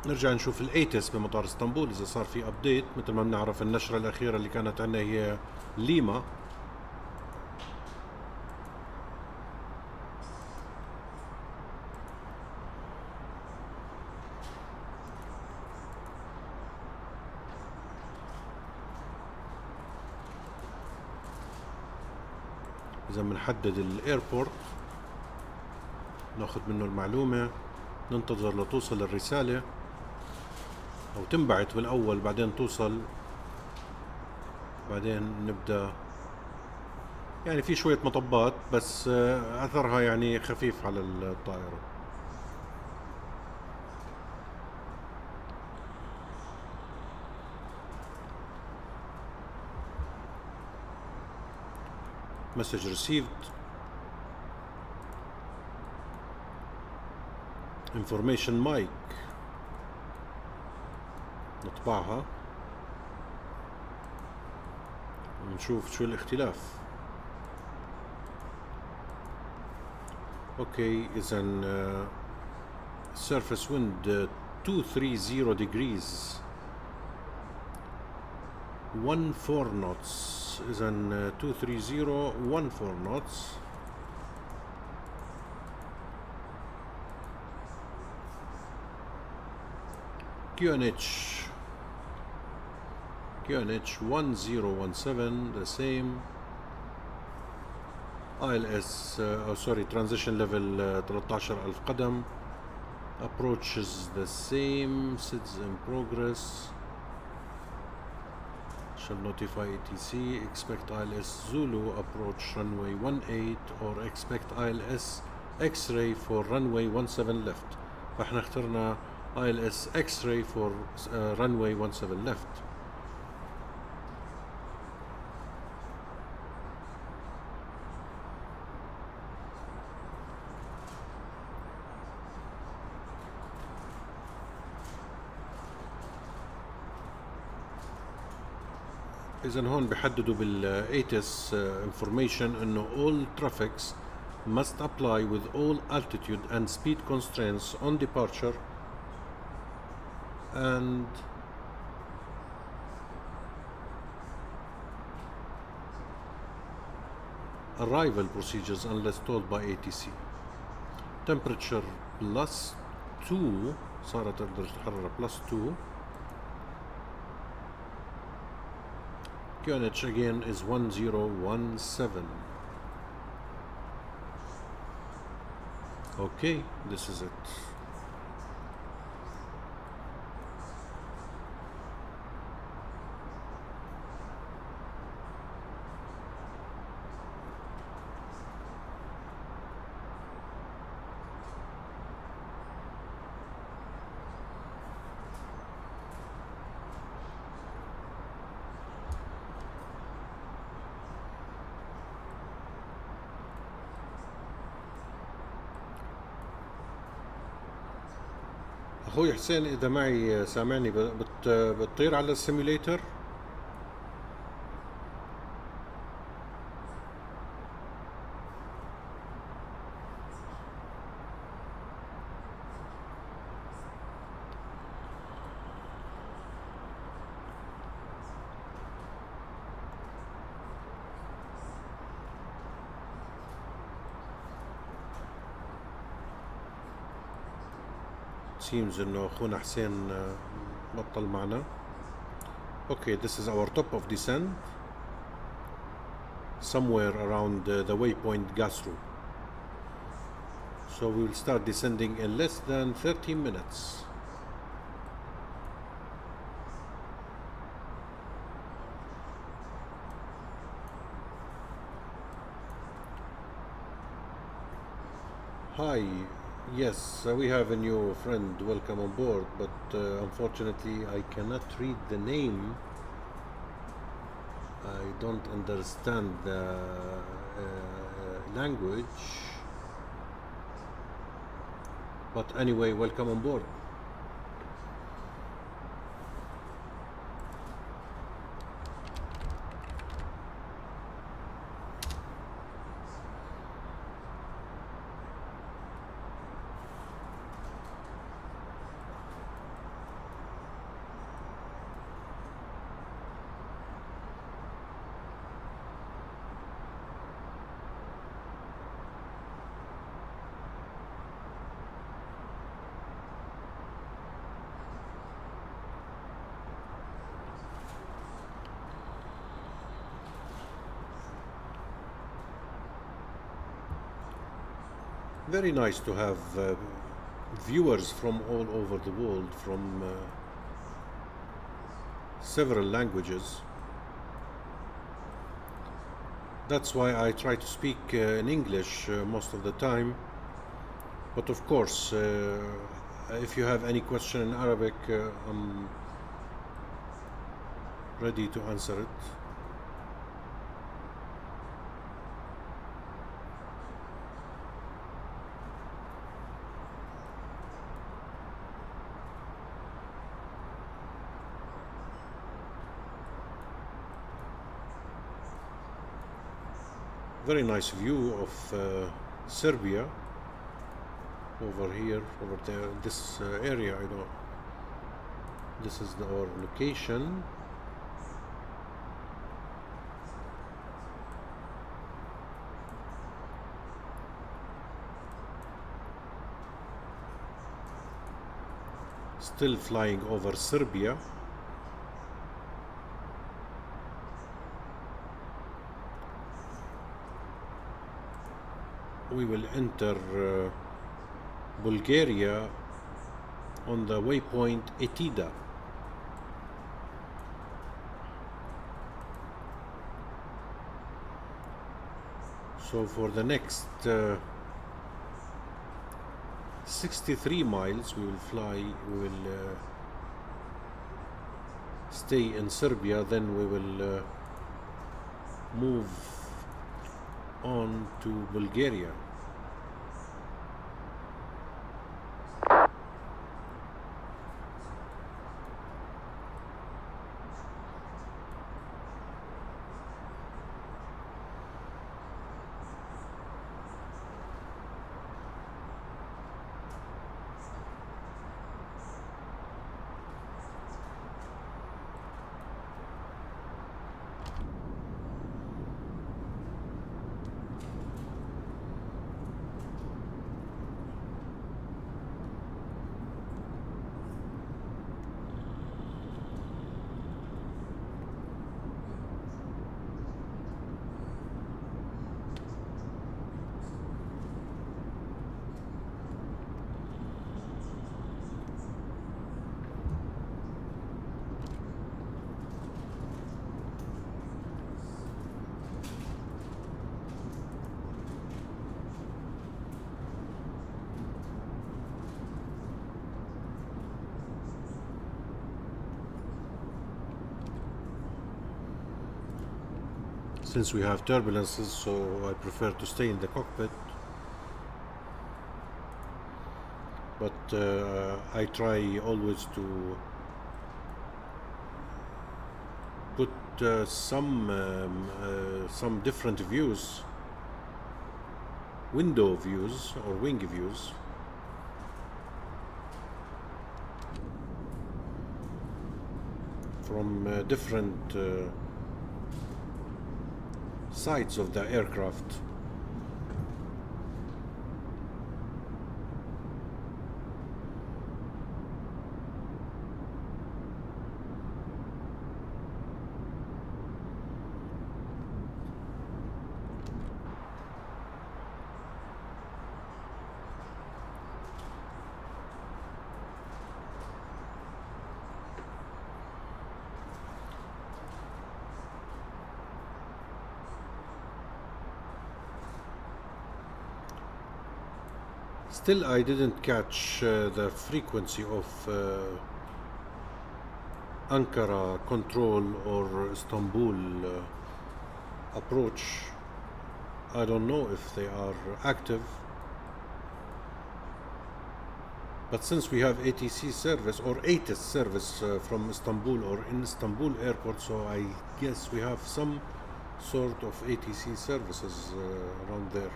نرجع نشوف الايتس بمطار اسطنبول اذا صار في ابديت. مثل ما بنعرف النشرة الاخيرة اللي كانت عندنا هي ليما. اذا بنحدد الايربورت ناخذ منه المعلومة، ننتظر لتوصل الرسالة او تنبعت بالاول بعدين توصل، بعدين نبدأ. يعني في شوية مطبات بس اثرها يعني خفيف على الطائرة. message received, information mic نطبعها ونشوف شو الاختلاف. اوكي، اذا surface wind 230 degrees 14 knots. إذا 230 14 knots. QNH 1017, the same. ILS transition level 13,000 قدم. Approach is the same. SIDS in progress. Shall notify ATC. Expect ILS Zulu approach runway 18 or expect ILS X-ray for runway 17 left. فاحنا اخترنا ILS X-ray for runway 17 left. إذن هون بحددوا بالATIS information إنه all traffics must apply with all altitude and speed constraints on departure and arrival procedures unless told by ATC. Temperature +2 صارت درجة الحرارة +2. QNH again is 1017. Okay, this is it. اخوي حسين اذا معي سامعني بتطير على السيميليتر. seems انه اخونا حسين بطل معنا. Okay, this is our top of descent somewhere around the waypoint Gasru. So we will start descending in less than 30 minutes. Hi. Yes, we have a new friend. Welcome on board, but unfortunately I cannot read the name. I don't understand the language. But anyway, welcome on board. Very nice to have viewers from all over the world, from several languages. That's why I try to speak in English most of the time. But of course, if you have any question in Arabic, I'm ready to answer it. Very nice view of Serbia over here, over there, this area. I know this is our location. still flying over Serbia. We will enter Bulgaria on the waypoint Etida. So for the next 63 miles we will stay in Serbia, then we will move on to Bulgaria. Since we have turbulences, so I prefer to stay in the cockpit, but I try always to put some different views, window views or wing views, from different sides of the aircraft. Still, I didn't catch the frequency of Ankara control or Istanbul approach. I don't know if they are active, but since we have ATC service or ATIS service from Istanbul or in Istanbul airport, so I guess we have some sort of ATC services around there.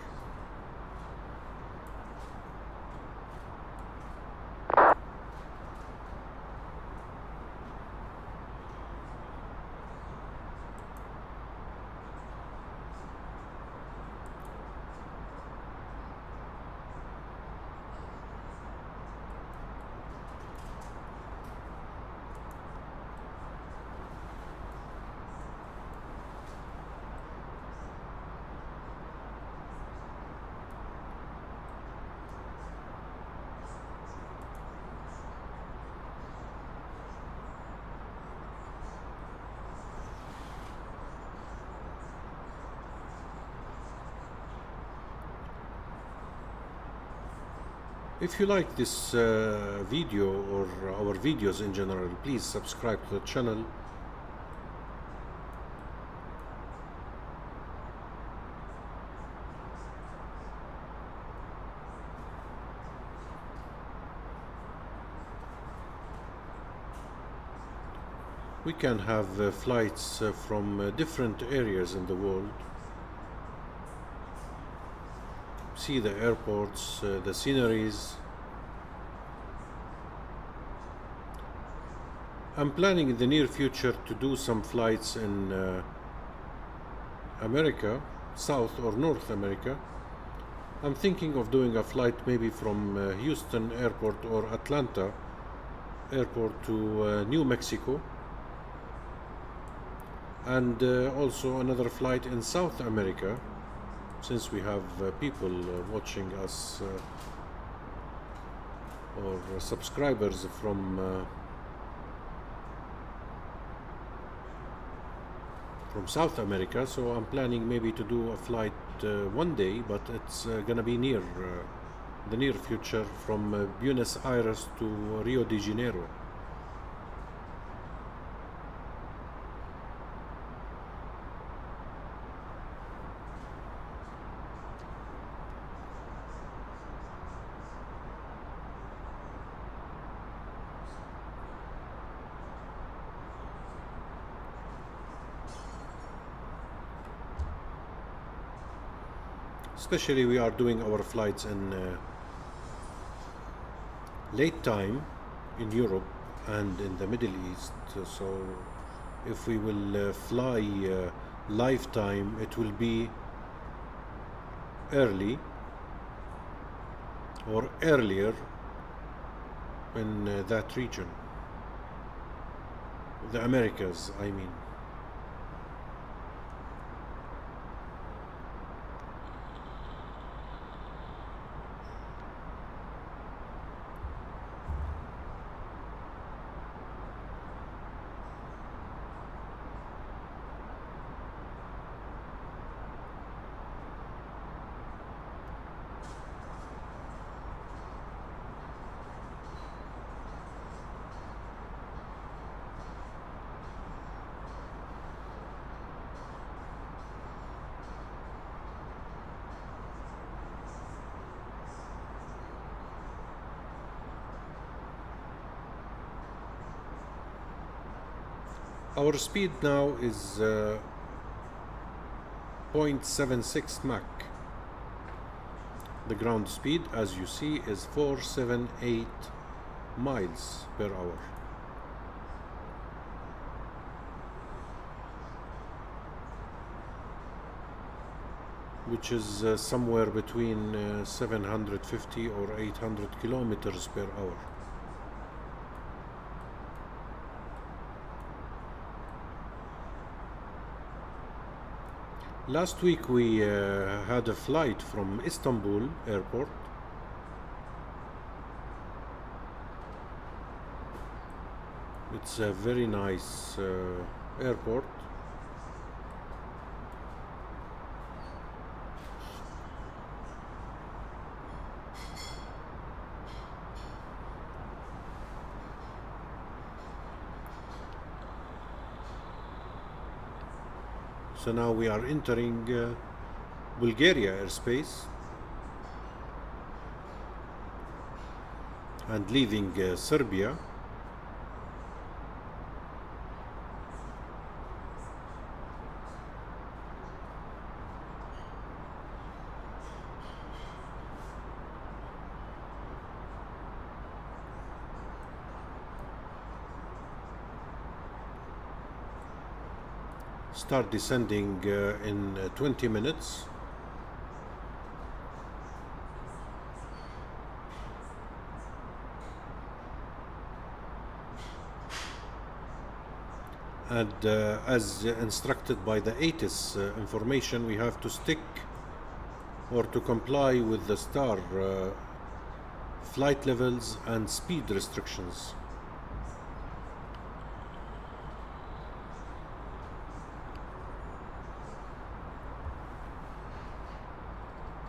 If you like this video or our videos in general, please subscribe to the channel. We can have flights from different areas in the world. See the airports, the sceneries. I'm planning in the near future to do some flights in America, South or North America. I'm thinking of doing a flight maybe from Houston Airport or Atlanta airport to New Mexico, and also another flight in South America, since we have people watching us or subscribers from South America. So I'm planning maybe to do a flight one day, but it's gonna be near the near future, from Buenos Aires to Rio de Janeiro. Especially we are doing our flights in late time in Europe and in the Middle East, so if we will fly lifetime, it will be early or earlier in that region, the Americas, I mean. Our speed now is 0.76 Mach. The ground speed, as you see, is 478 miles per hour. Which is somewhere between 750 or 800 kilometers per hour. Last week we had a flight from Istanbul Airport. It's a very nice airport. So now we are entering Bulgaria Airspace and leaving Serbia. Start descending in 20 minutes. And as instructed by the ATIS information, we have to stick or to comply with the STAR flight levels and speed restrictions.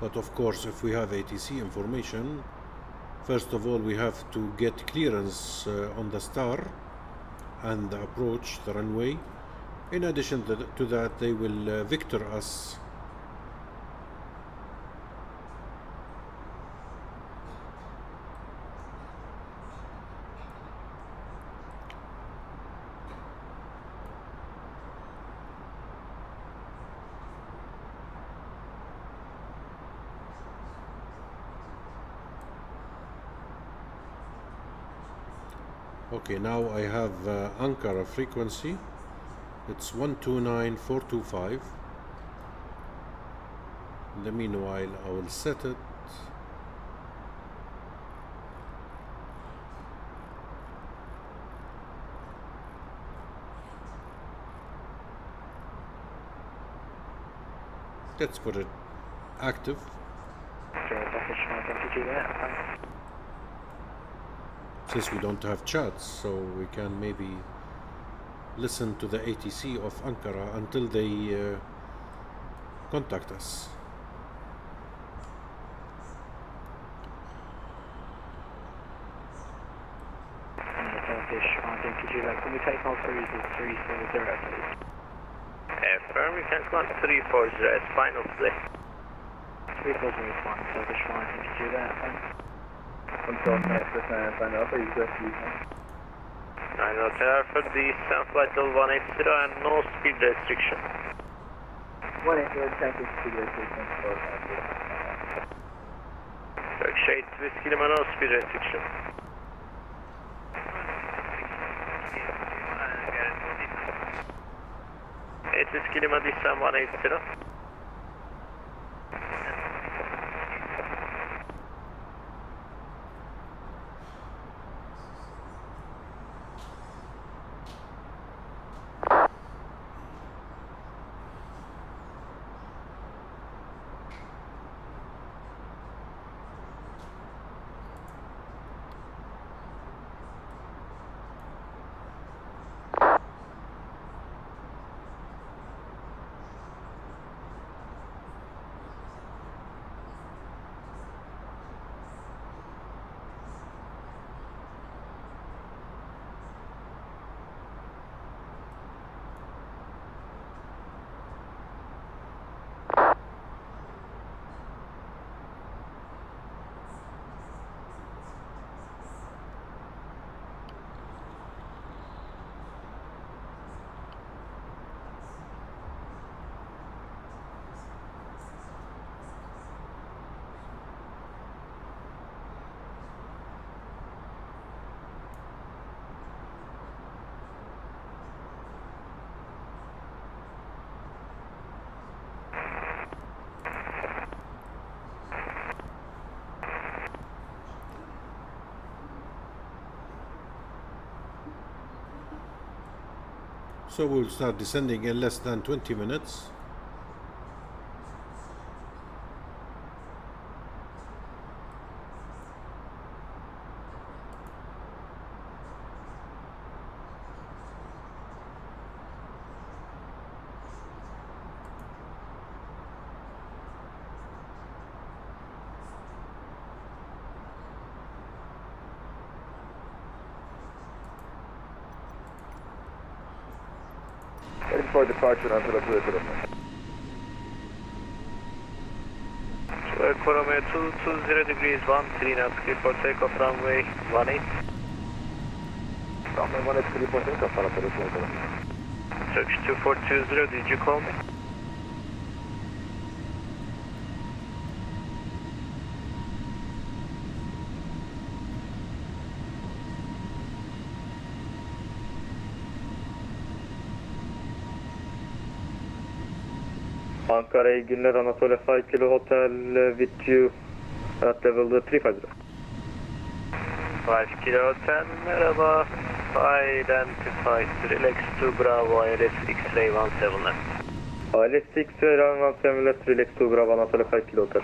But of course, if we have ATC information, first of all we have to get clearance on the STAR and the approach, the runway. In addition to that, they will vector us Okay, now I have Ankara frequency. It's 129.425. In the meanwhile, I will set it. let's put it active. Since we don't have chats, so we can maybe listen to the ATC of Ankara until they contact us. Can we take off cruise at 340, please? Firm, you can come 340 as final today. 340 is fine, Turkish 1, thank you, Juliet, thanks. Control Texas and sign up, is that you? 9 for the Untitled 180 and no speed restriction. 180, Texas speed restriction for Turkish 8 Whiskey Lima, no speed restriction. It is Kilima Disam 180. So we'll start descending in less than 20 minutes. Heading for departure until the Romeo 220 degrees 13 knots, clear for takeoff runway 18. Runway 18, clear for takeoff, Turkish 2420, did you call me? Ankara, iyi günler. Anatolia Flight Kilo Hotel with you at level 350. 5 Kilo Hotel, merhaba. Identified, relax to Bravo, ILS X-ray 17 left. ILS X-ray 17 left, relax to Bravo, Anatolia Flight Kilo Hotel.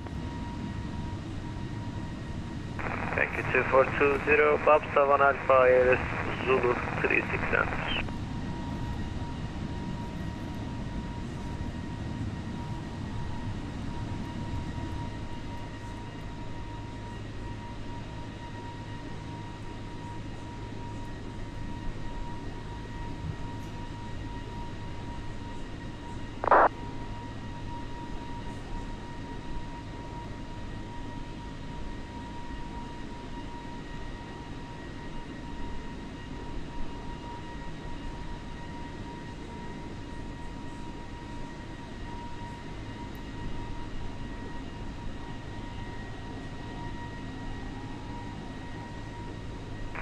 Thank you, 2420, Bob 7 Alpha, ILS Zulu 36 enter.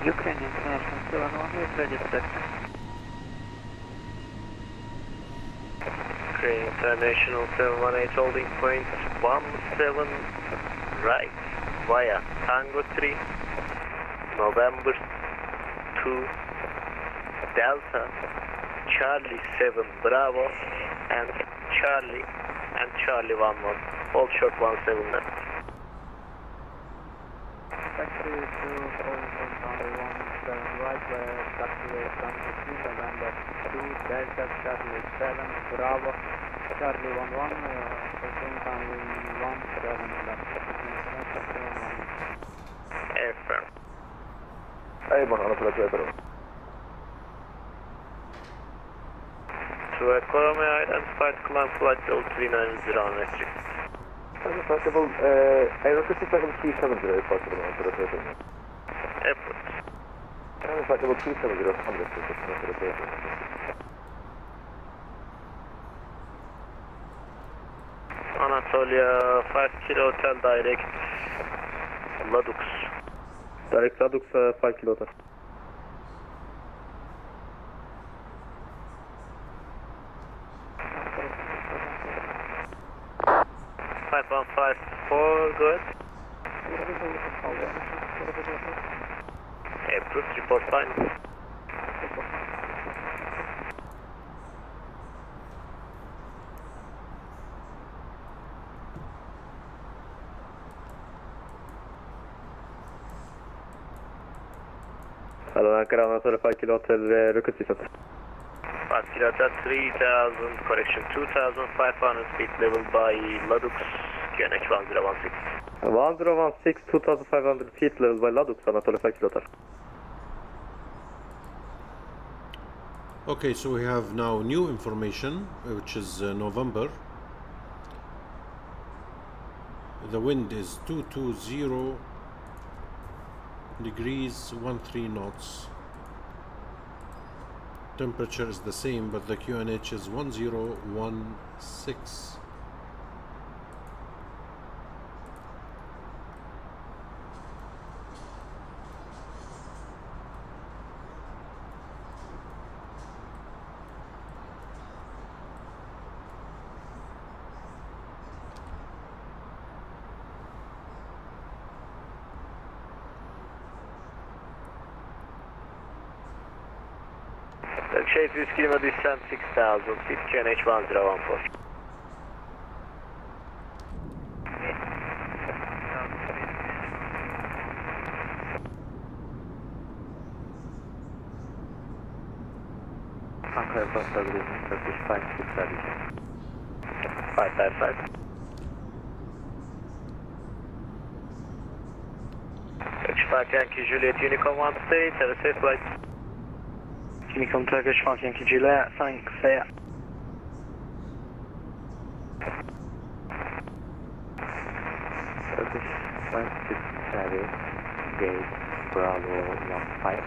Ukraine International 718 registered. Ukraine International 718 holding point 17 right via Tango 3 November 2 Delta Charlie 7 Bravo and Charlie and Charlie 11. Hold short 17 left. Taxi to Charlie 17 right, taxi Istanbul, November 2, Delta Charlie 7, Bravo, Charlie 11, Charlie 17 left. Airfare. أيضا على ثلاثة أبرو. To Economy, identified climb flight L390 on metric. Possible, aerocritic possible 370 if possible on ثلاثة أبرو. Airport. Possible 370 100 Anatolia 5 Kilo Hotel direct Ladux. Direct Ladux 5 kilometer. Five 154, go ahead. Approved, report fine. Hello, Ankara, 5 kilometer, request 5 Kilo Hotel 3000, correction 2500 feet level by Ladux, QNH 1016. 1016, 2500 feet level by Ladux, Anatolia 5 kilometer. Okay, so we have now new information, which is November. The wind is 220 degrees 13 knots. Temperature is the same, but the QNH is 1016. Shape is Kilo descent 6000 feet, QNH 1014. Ankara possibility Turkish 5630. 555. Turkish 5 Yankee Juliet Unicorn 1 state, have a safe flight. Unicorn Turkish 5 Yankee Juliet, thanks, see ya. Turkish 5630, gate Bravo 15.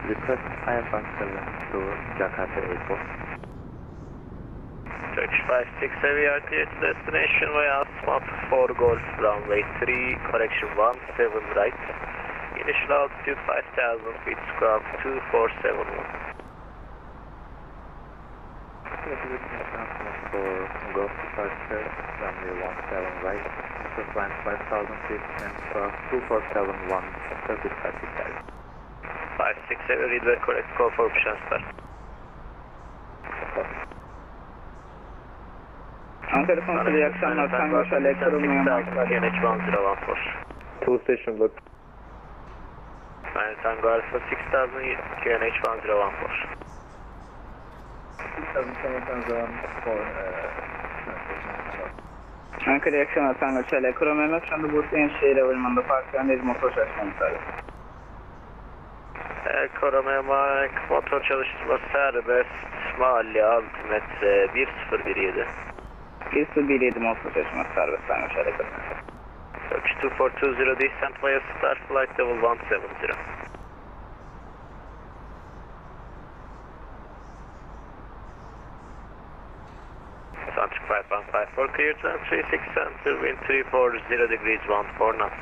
Request higher function to Jakarta Airport. Turkish 56 heavy RTA to destination via Asmat 4 Golf runway 3, correction 17 right. Initial altitude 5000 feet, squawk 2471. For Golf departure, runway 17 right, to climb 5000 feet and squawk 2471, Turkish 5630. 56 heavy, read where correct, call for option start. Ankara Konsul, iyi akşamlar. Tango Şale, Kırılmaya QNH 1014. 2 station look. Tango Alpha 6000, QNH 1014. Ankara, iyi akşamlar. Tango Şale, Kırılmaya şu anda Bursa şehir havalimanında parklandeyiz. Motor çalışmamız lazım. Koromaya motor çalıştırma serbest, mahalli altimetre 1017. 1017 motor çalışması serbest. Tango Şale, Kırılmaya. Turkish 2420 descent via start flight level 170. Santic 5154 clear to 36 center, wind 340 degrees 14 knots.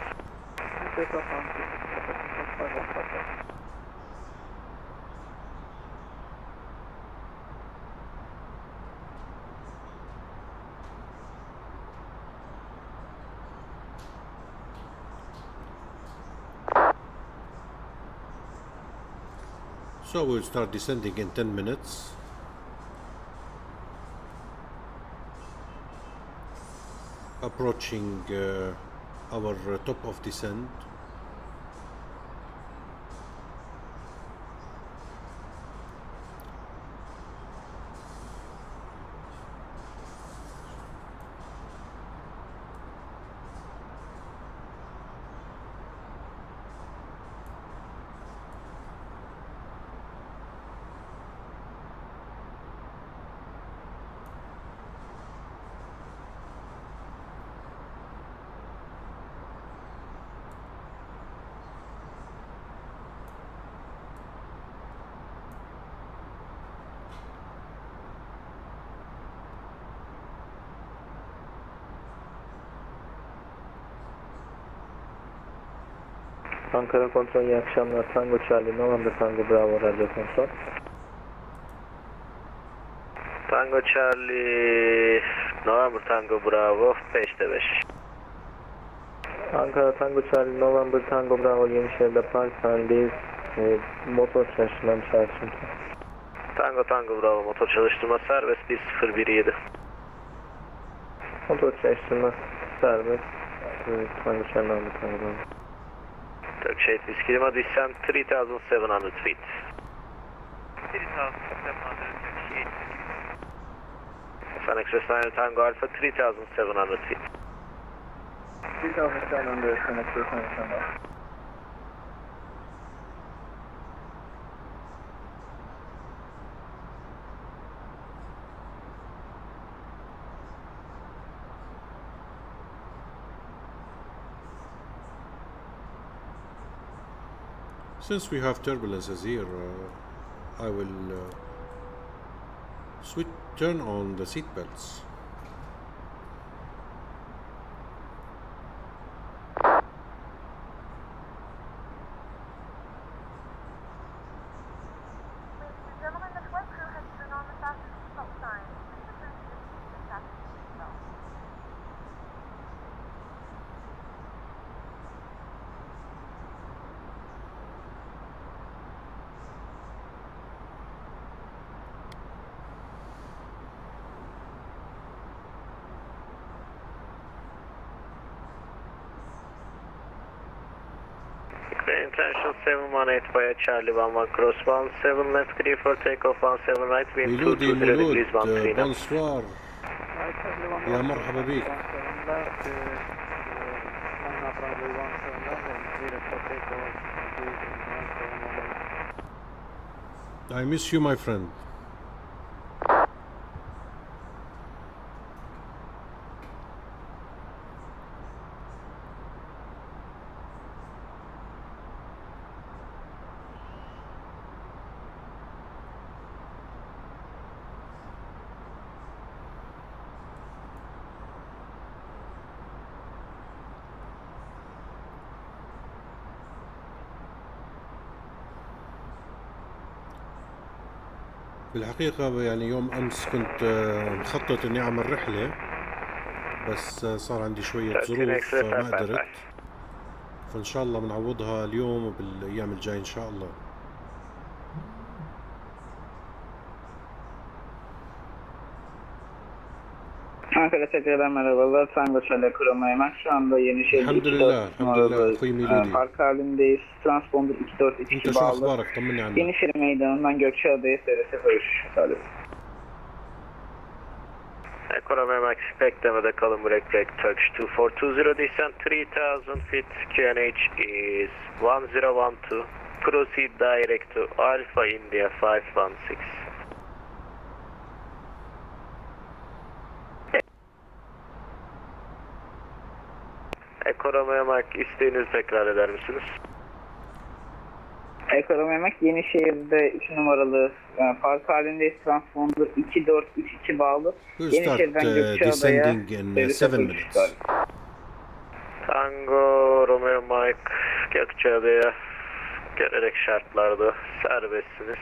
So we'll start descending in 10 minutes. approaching our top of descent. Ankara kontrol, iyi akşamlar. Tango Charlie, November Tango Bravo, radyo kontrol. Tango Charlie, November Tango Bravo, 5'te 5. Ankara Tango Charlie, November Tango Bravo, Yenişehir'de park halindeyiz. Motor çalıştırma müsait çünkü. Tango Bravo, motor çalıştırma serbest 1017. Motor çalıştırma serbest. Tango Charlie, November Tango Bravo. Turkish 8 Whiskey Lima, descent 3,700 feet. 3,700 Sun Express 9 Tango Alpha, 3,700 feet. 3,700, Sun Express 9 Tango. Since we have turbulences here, I will turn on the seat belts. Ladies and gentlemen, the flight crew has turned on the fasten seatbelt sign. Please return to your seats and fasten your seatbelt. International 718 via Charlie 11 cross 17 left clear for takeoff 17 right wind ميلودي 220 مولود degrees 13 knots. بونسوار يا مرحبا بك. I miss you my friend. بالحقيقة يعني يوم أمس كنت مخطط إني أعمل رحلة، بس صار عندي شوية ظروف ما قدرت، فإن شاء الله بنعوضها اليوم وبالأيام الجاي إن شاء الله. Ankara tekrardan merhabalar. Tango Charlie Kurama Emak. Şu anda Yenişehir'de Elhamdülillah, أخوي ميلودي. park halindeyiz. Transponder 2432 أنت شو bağlı. أخبارك؟ طمني عنك. Yenişehir meydanından Gökçeada'ya sefer uçuş sağlıyor. Kurama expect them at the column break Turkish 2420 descent 3000 feet QNH is 1012 proceed direct to Alpha India 516. Ekonomiye mark isteğinizi tekrar eder misiniz? Ekonomi Emek Yenişehir'de 3 numaralı park halindeyiz. Transponder 2432 bağlı. Yenişehir'den Gökçeada'ya descending in 7 minutes. Tango Romeo Mike Gökçeada'ya gelerek şartlarda serbestsiniz.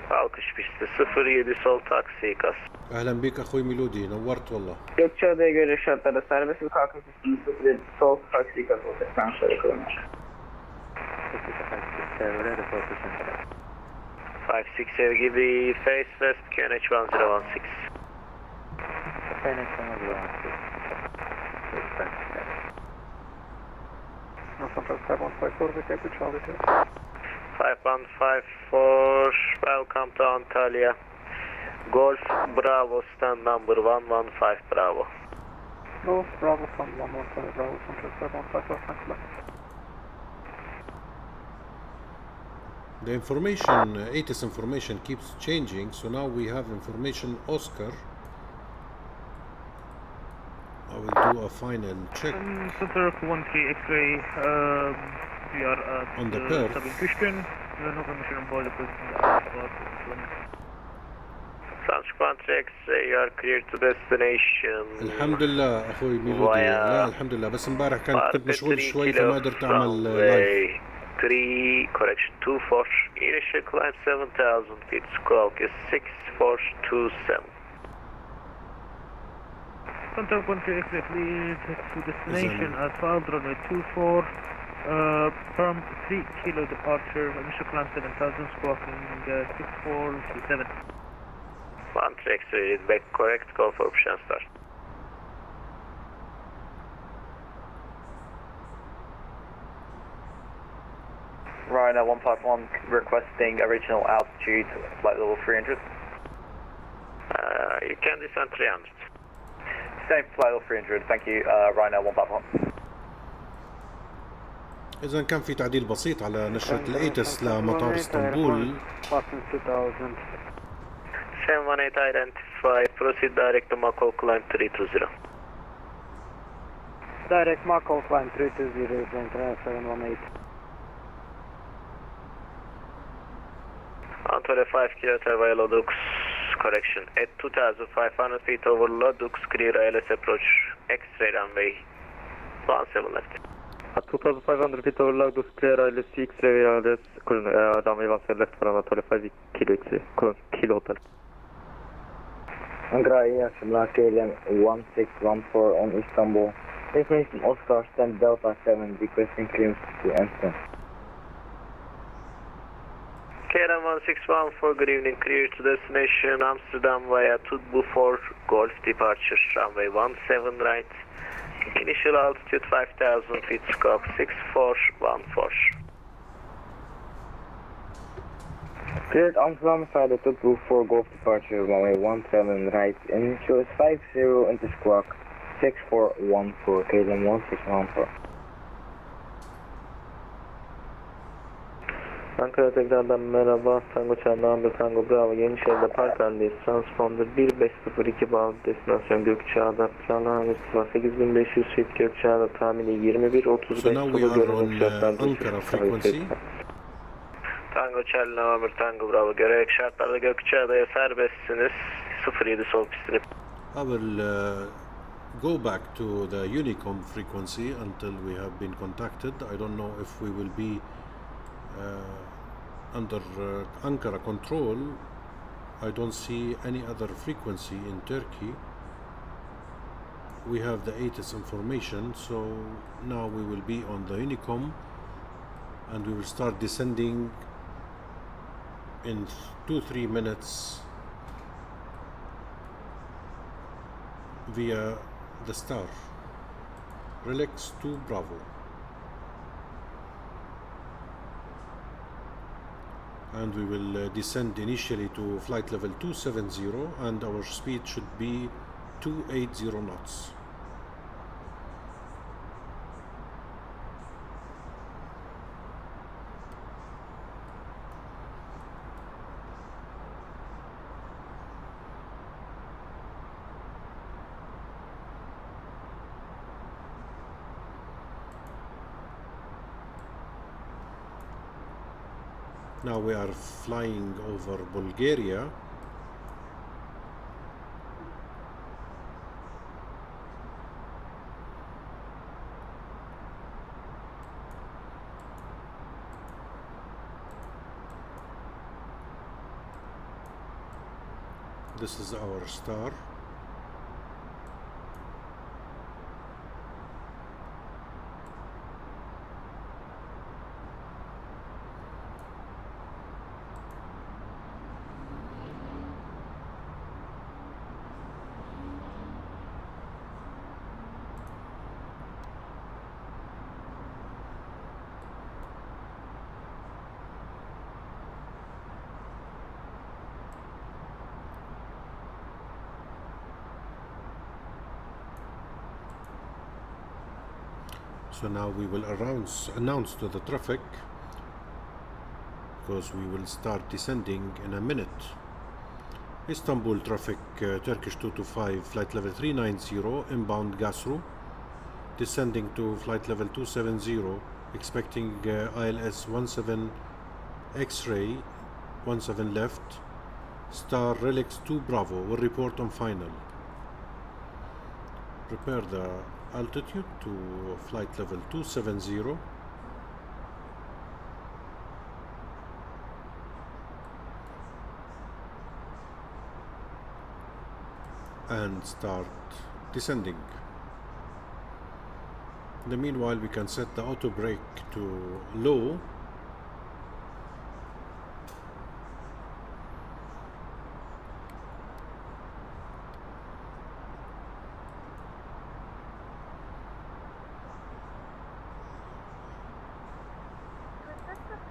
Kalkış pisti 07 sol taksi ikaz. أهلا بك أخوي ميلودي، نورت والله. Gökçeada'ya göre şartlarda serbest bir kalkış pistinin 07 sol taksi ikaz olacak. Ben şöyle koyayım. 567 give the face west QNH 1016. 5154, welcome to Antalya. Golf Bravo, stand number 115 Bravo. Golf Bravo, stand 115 Bravo, Central 5154, The information, ATIS information keeps changing, so now we have information Oscar. I will do a final check. Center 13 X-ray, we are at on the perf. Evacuation. No information on board the president. Sansk 13 X-ray, you are clear to destination. الحمد لله اخوي ميلودي. لا الحمد لله، بس امبارح كنت مشغول شوي فما قدرت اعمل لايف. 3 correction 24, initial climb 7000 feet, squawk is 6427. Center 13 X-ray, please to destination at 12 runway 24. Firm 3 kilo departure, initial climb 7000, squawking 6427. 13 X-ray, read back correct, call for option start. Ryanair 151 requesting original altitude, flight level 300. You can descend 300. Same flight level 300, thank you, Ryanair 151. إذا كان في تعديل بسيط على نشرة الإيتس لمطار اسطنبول. 718 identify, proceed direct to Mako climb 320. Direct Mako climb 320, 718. Antalya 5 km via LOWW, correction, at 2500 feet over LOWW, clear ILS approach, X-ray runway, 17 left. At 2500 feet over LOWW, clear ILS, X-ray ILS, runway 17 left for Antalya 5 kilo X-ray, kilo hotel. Ankara Air KLM 1614 on Istanbul. Destination Oscar, stand Delta 7, requesting clearance to Amsterdam. KLM 1614, good evening, clear to destination Amsterdam via Tudbu 4, Golf departure, runway 17 right, initial altitude 5000 feet, scope 6414. Cleared Amsterdam side of Tudbu 4, Golf departure, runway 17 right, initial is 50 into squawk 6414, KLM 1614. Ankara tekrardan merhaba. Tango Çağrı, Tango Bravo, Yenişehir'de park halindeyiz. Transponder 1502 bağlı destinasyon Gökçeada. Planlanan irtifa 8500 feet Gökçeada, tahmini 21.35 So now we are on Ankara frequency. Tango Charlie November, Tango Bravo, gerek şartlarda Gökçeada'ya serbestsiniz. 07 sol pistini. I will go back to the Unicom frequency until we have been contacted. I don't know if we will be under Ankara control. I don't see any other frequency in Turkey. We have the ATIS information, so now we will be on the Unicom and we will start descending in 2-3 minutes via the star. Relax to Bravo. And we will descend initially to flight level 270 and our speed should be 280 knots. Now we are flying over Bulgaria. This is our star. So now we will announce to the traffic, because we will start descending in a minute. Istanbul traffic, Turkish 225, flight level 390, inbound Gasru, descending to flight level 270, expecting ILS 17 X-ray, 17 left, star Relix 2 Bravo, will report on final. Prepare the altitude to flight level 270. And start descending. In the meanwhile, we can set the auto brake to low.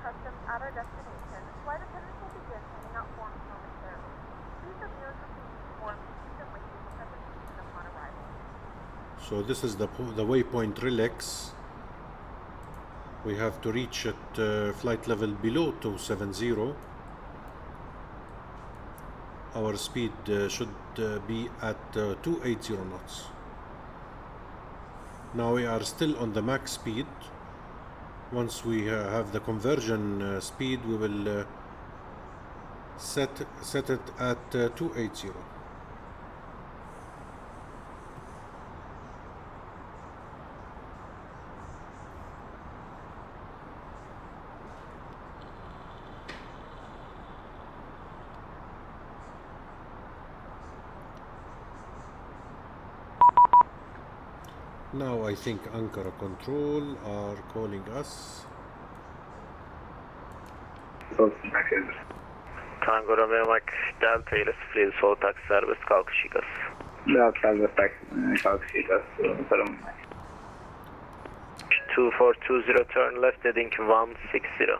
Customs at our destination, flight attendants will begin handing out forms momentarily. Please review and complete these forms and keep them with you for presentation upon arrival. So this is the waypoint Relax. We have to reach at flight level below 270. Our speed should be at 280 knots. Now we are still on the max speed. Once we have the conversion speed, we will set it at 280. Now I think Ankara Control are calling us. Tango Romeo Mike Delta ile 07 sol taksi serbest kalkış ikaz. Delta serbest kalkış ikaz. Sorun. 2420 turn left heading 160.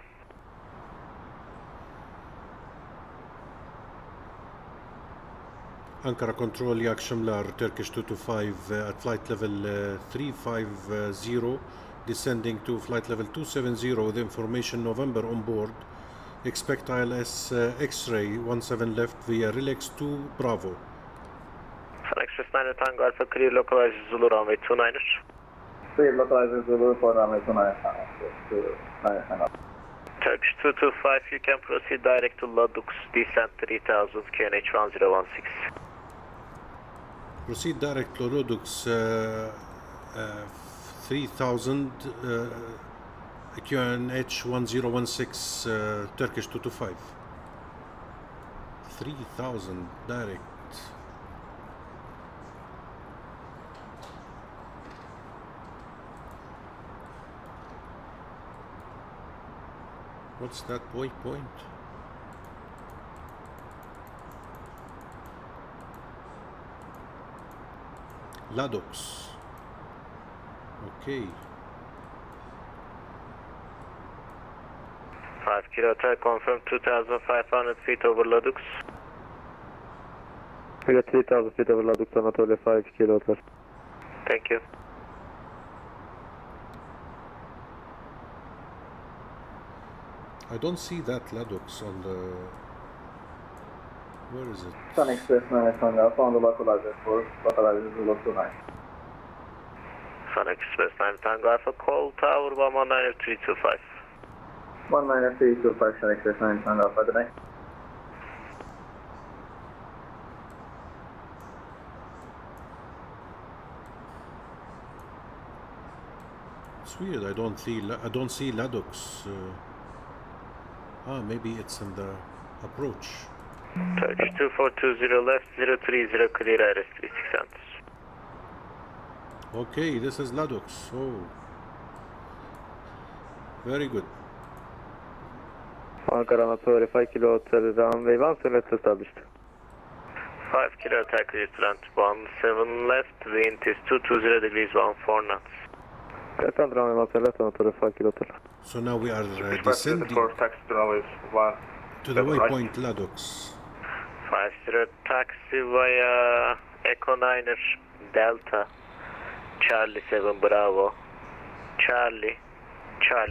Ankara Control iyi akşamlar, Turkish 225 at flight level 350, descending to flight level 270 with information November on board. Expect ILS X-ray 17 left via Relax 2 Bravo. Express 9 Tango Alpha clear localized Zulu runway 29er. Clear localized Zulu for runway 29er. Turkish 225, you can proceed direct to LOWW, descent 3000, QNH 1016. Proceed direct to LOWW 3000, QNH 1016, Turkish 225. 3000 direct. What's that waypoint? LOWW. Okay. 5 kilo hotel confirmed 2500 feet over LOWW. We got 3000 feet over LOWW, Anatolia 5 kilo hotel. Thank you. I don't see that LOWW on the... Where is it? Sun Express 9 Tango, found the localizer for localizer Zulu 29. Sun Express 9 Tango Alpha, call tower 1190325. 19325, Sun Express 9 Tango Alpha, good night. It's weird. I don't see LOWW. Maybe it's in the approach. Turkish 2420 left 030 clear IRS 36 cents. Okay, this is LOWW. Oh, very good. Ankara Anatolia 5 kilo hotel runway 17 left established. 5 kilo hotel clear to land 17 left, wind is 220 degrees 14 knots. Attend runway 17 left Anatolia 5 kilo hotel. So now we are descending to the waypoint LOWW. 50 taxi via Echo 9er Delta Charlie 7 Bravo Charlie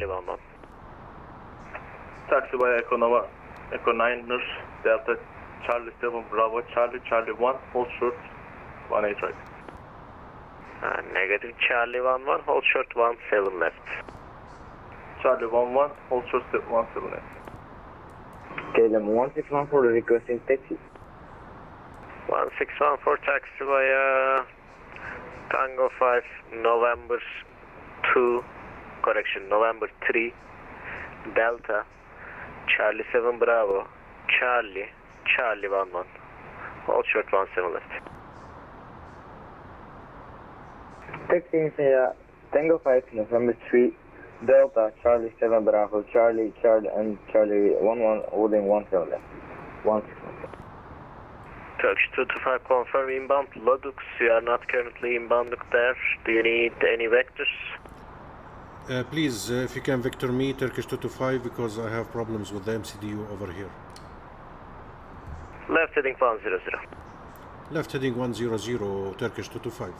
11. Taxi by Echo 9 Delta Charlie 7 Bravo Charlie 1 hold short 18 right. Negative Charlie 11, hold short 17 left. Charlie 11 hold short 17 left. KLM 1614 requesting taxi. 1614 taxi via Tango 5 November 2, correction, November 3 Delta Charlie 7 Bravo Charlie 11, hold short 17 left. Taxiing via Tango 5 November 3 Delta Charlie 7 Bravo Charlie and Charlie 11 holding 17 left. 1614. Turkish 225 confirm inbound Lodux, you are not currently inbound there. Do you need any vectors? Please, if you can vector me Turkish 225 because I have problems with the MCDU over here. Left heading 100. Left heading 100 Turkish 225.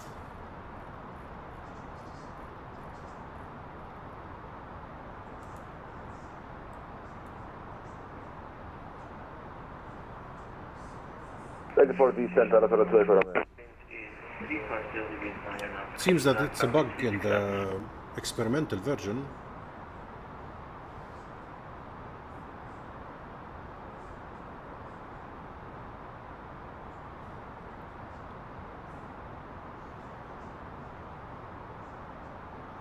Ready for descent, Seems that it's a bug in the experimental version.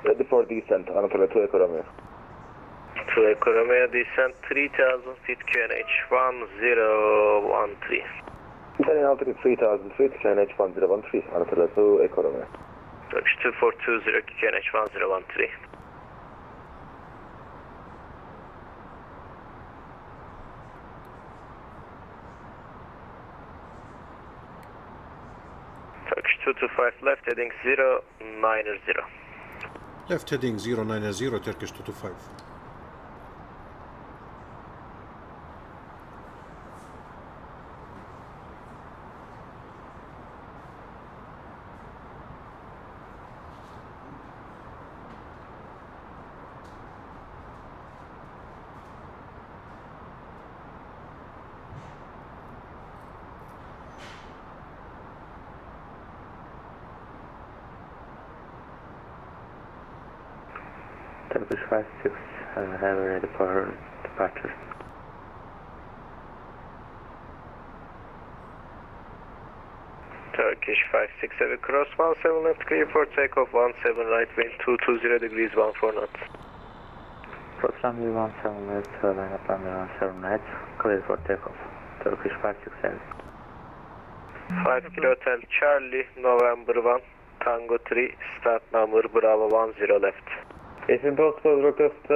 Ready for descent, Anatolia 2 Echo Romeo. 2 Echo Romeo descent 3000 feet QNH 1013. Italian altitude 3000 feet, QNH 1013, Anatolia 2 Echo Romeo. Turkish 2420 QNH 1013. Turkish 225 left heading 090. Left heading 090 Turkish 225. Turkish 56, have ready for departure. Turkish 56, have a cross 17 left, clear for takeoff 17 right, wind 220 degrees 14 knots. Approach runway 17 left, line up runway 17 right, clear for takeoff. Turkish 56, 5 Kilo Hotel Charlie, November 1, Tango 3, start number Bravo 10 left. Is it possible to request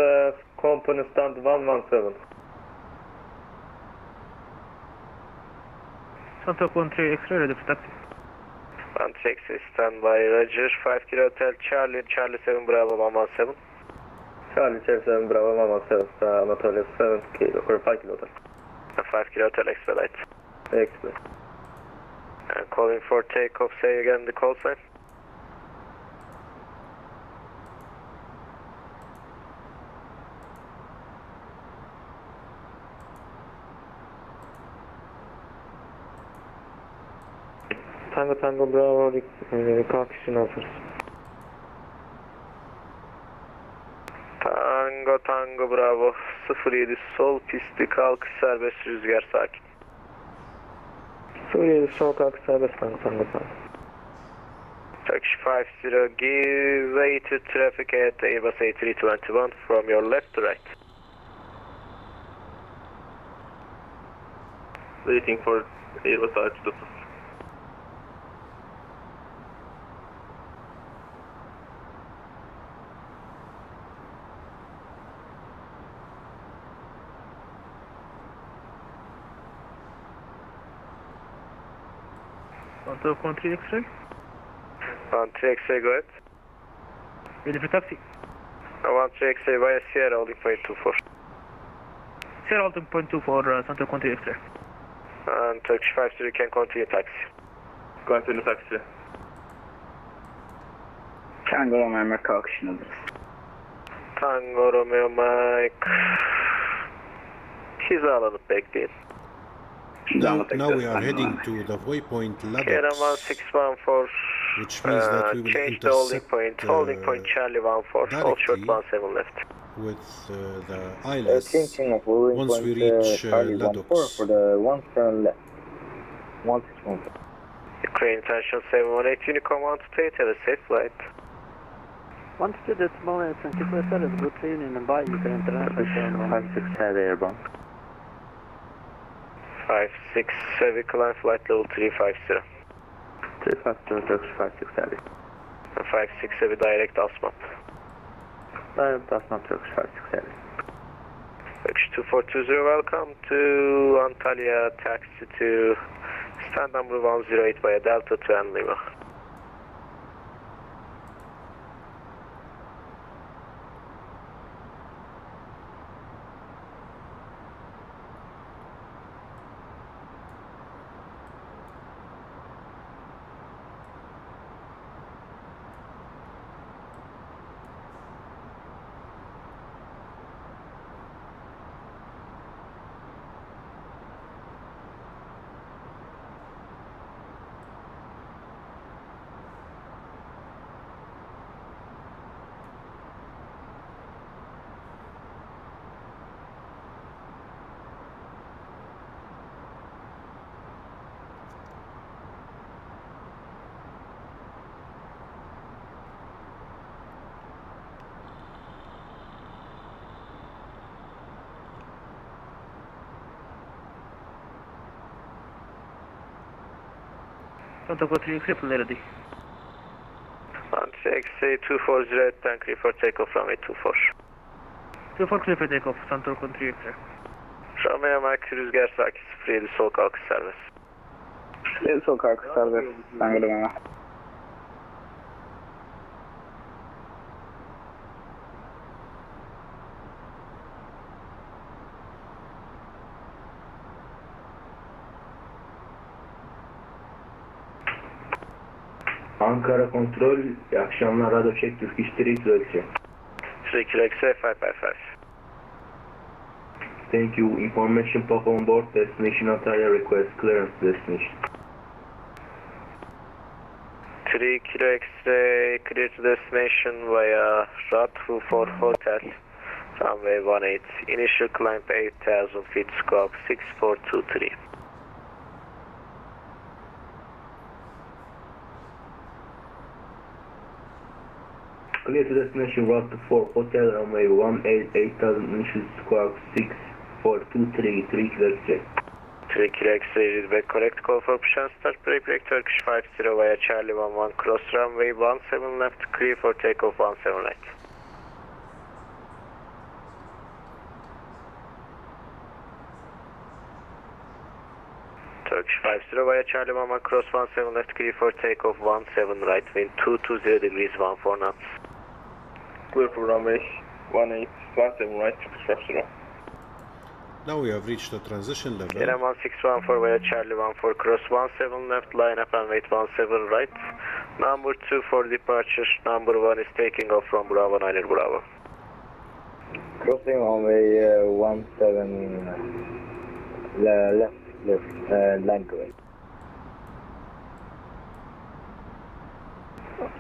company stand 117? Santa Country X-ray ready for taxi. 136, standby, Roger, 5 Kilo Hotel Charlie, Charlie 7 Bravo 117. Charlie 7 Bravo 117, Anatolia 7 Kilo, or 5 Kilo Hotel. 5 Kilo Hotel Expedite. Expedite. Calling for takeoff, say again the call sign. Tango Bravo, reconnection offers. Tango Bravo 07 sol pisti kalkış serbest rüzgar sakin. Suriye sol kalkış serbest Tango Bravo. Turkish 50, give way to traffic at Airbus A321 from your left to right. Waiting for Airbus A320. Santa Country X-ray. 13 X-ray, go ahead. Ready for taxi. 13 X-ray via Sierra holding point 24. Sierra holding point 24, Santa Country X-ray. And Turkish 50, you can continue taxi. Continue taxi. Tango Romeo kalkışın hazır. Tango Romeo Mike. Hizalanıp bekleyin. Now we are heading to the waypoint Kieran LOWW, 1614. which means that we will Change the holding intercept point Charlie 14, hold short directly 17 left. with the ILS once we reach LOWW. For the 17 left. 161. Ukraine International 718, Unicorn 128, have a safe flight. 122, it's Bulgaria 24 status, good evening and bye, Ukraine International 718. 56 head airbomb. 56 heavy climb flight level 350. 350, Turkish 56 heavy. 56 heavy direct ASMAP. That's not Turkish 56 heavy. Turkish 2420, welcome to Antalya, taxi to stand number 108 via Delta to Lima. Santa Cruz 3 triple ready. XA 240, tank for takeoff from 824. 24 clear for takeoff, Santa Cruz 3 clear. Romeo Mike rüzgar sakin 07 sol kalkış serbest. Sol kalkış serbest. Ben gidiyorum hemen. Ankara kontrol, iyi akşamlar, radyo check, Turkish 3 ölçü. 3 kilo XA 555. Thank you, information pop on board, destination Antalya, request clearance destination. 3 kilo X-ray, clear to destination via Ratu for hotel, runway 18, initial climb 8,000 feet, scope 6423. Clear to destination, Ratu 4 hotel, runway 18, 8,000, initial squawk 6423, 3 kilo X-ray. 3 kilo X-ray, read back correct, call for push and start, break Turkish 50 via Charlie 11, cross runway 17 left, clear for takeoff 17 right. Turkish 50 via Charlie 11, cross 17 left, clear for takeoff 17 right, wind 220 degrees, 14 knots. Clear for runway 18, 17 right, Turkish 50. Now we have reached the transition level. Kieran 1614 via Charlie 14, cross 17 left, line up and wait 17 right. Number 2 for departure, number 1 is taking off from Bravo 9 at Bravo. Crossing runway 17 left, line correct.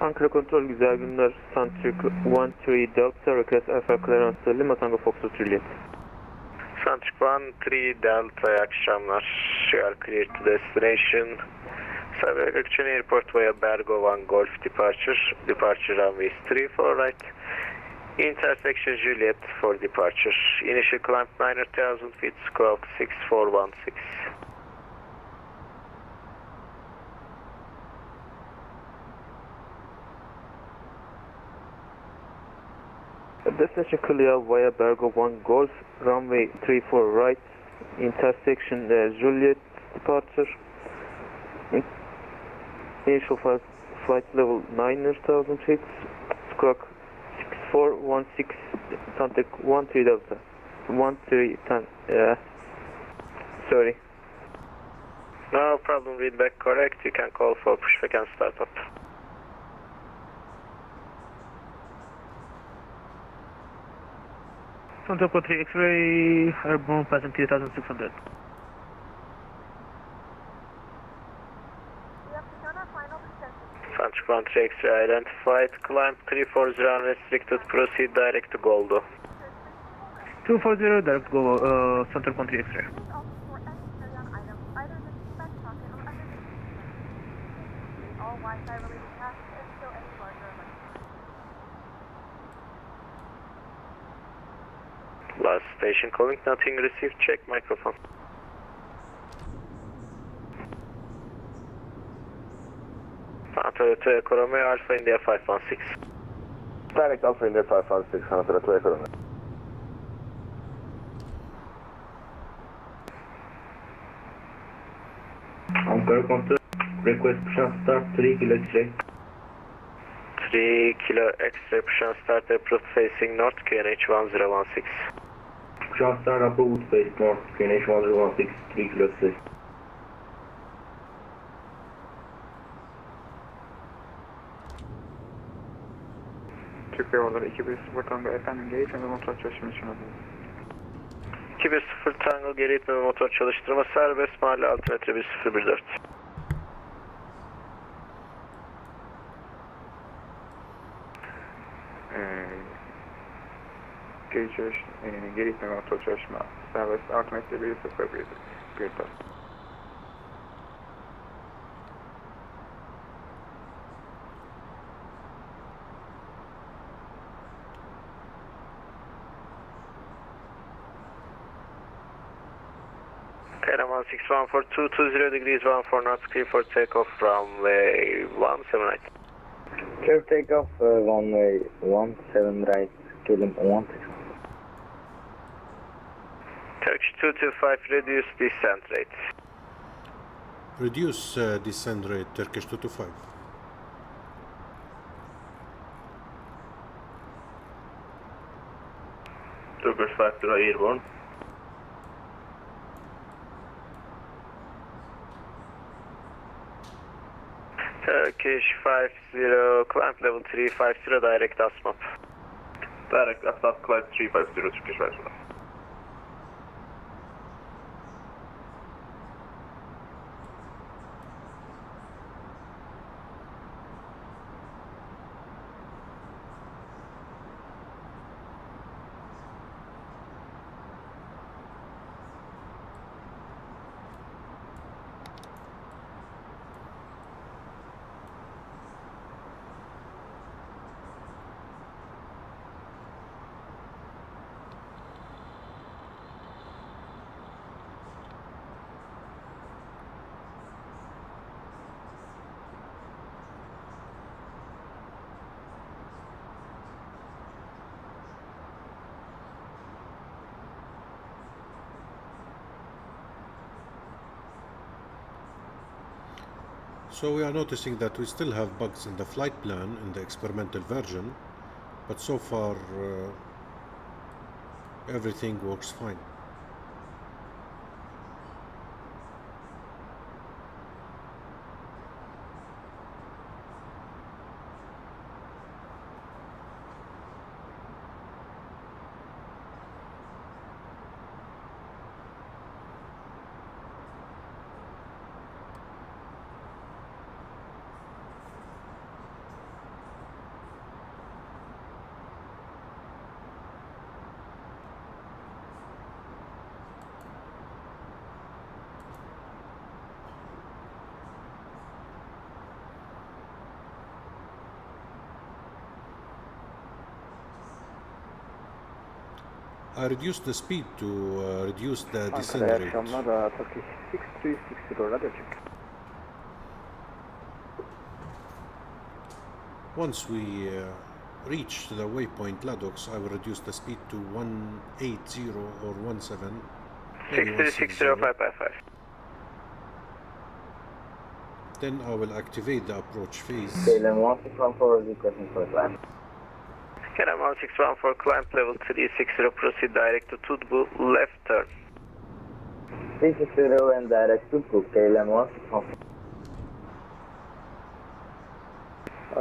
Ankara kontrol, güzel günler. Centric 13 Delta, request Alpha clearance, Lima Tango Foxtrot Juliet. Centric 13 Delta, iyi akşamlar. You are clear to destination. Evacuation Airport via Bergo 1 Golf departure. Departure runway is 34 right. Intersection Juliet for departure. Initial climb 9,000 feet, squawk 6416. Destination clear via Bergo 1 Golf, runway 34 right, intersection Juliet departure. Initial flight level 9,000 feet, squawk 6416, Santa 13 Delta, 13 sorry. No problem, read back correct, you can call for pushback and start up. Santiago 3 X-ray, airborne passing 3600. Santiago 3 X-ray identified, climb 340 unrestricted, proceed direct to Goldo. 240, direct go, Santiago 3 X-ray. All Wi-Fi related tasks and show any larger electronics. Last station calling, nothing received, check microphone. Toyota Echo Romeo, Alpha India 516. Direct Alpha India 516, Toyota Echo Romeo. Ankara Control, request push and start 3 kilo X-ray. 3 kilo X-ray, push and start approved facing north, QNH 1016. Push and start approved face north, QNH 1016, 3 kilo X-ray. Türkiye Order 210 Tango efendim geri itme ve motor çalışma için alalım. 210 Tango geri itme ve motor çalıştırma serbest, mahalle altimetre 1014. Geri itme ve motor çalışma serbest, altimetre 1011. Retest. KLM 1614, 220 degrees 14 knots, clear for takeoff runway 17 right. Clear takeoff, runway 17 right, KLM 16. Turkish 225, reduce descent rate. Reduce descent rate, Turkish 225. Turkish 50 airborne. Turkish 50, climb level 350, direct ASMAP. Direct ASMAP, climb 350, Turkish 50. So we are noticing that we still have bugs in the flight plan in the experimental version, but so far everything works fine. I reduced the speed to reduce the descent rate. Akşamlar Turkish 6360 radyo check. Once we reach the waypoint Ladox, I will reduce the speed to 180 or 17. 6360555. Then I will activate the approach phase. KLM 1614 requesting for climb. KLM 1614, climb level 360, proceed direct to Tudbu, left turn. 360 and direct to Tudbu, KLM 1614.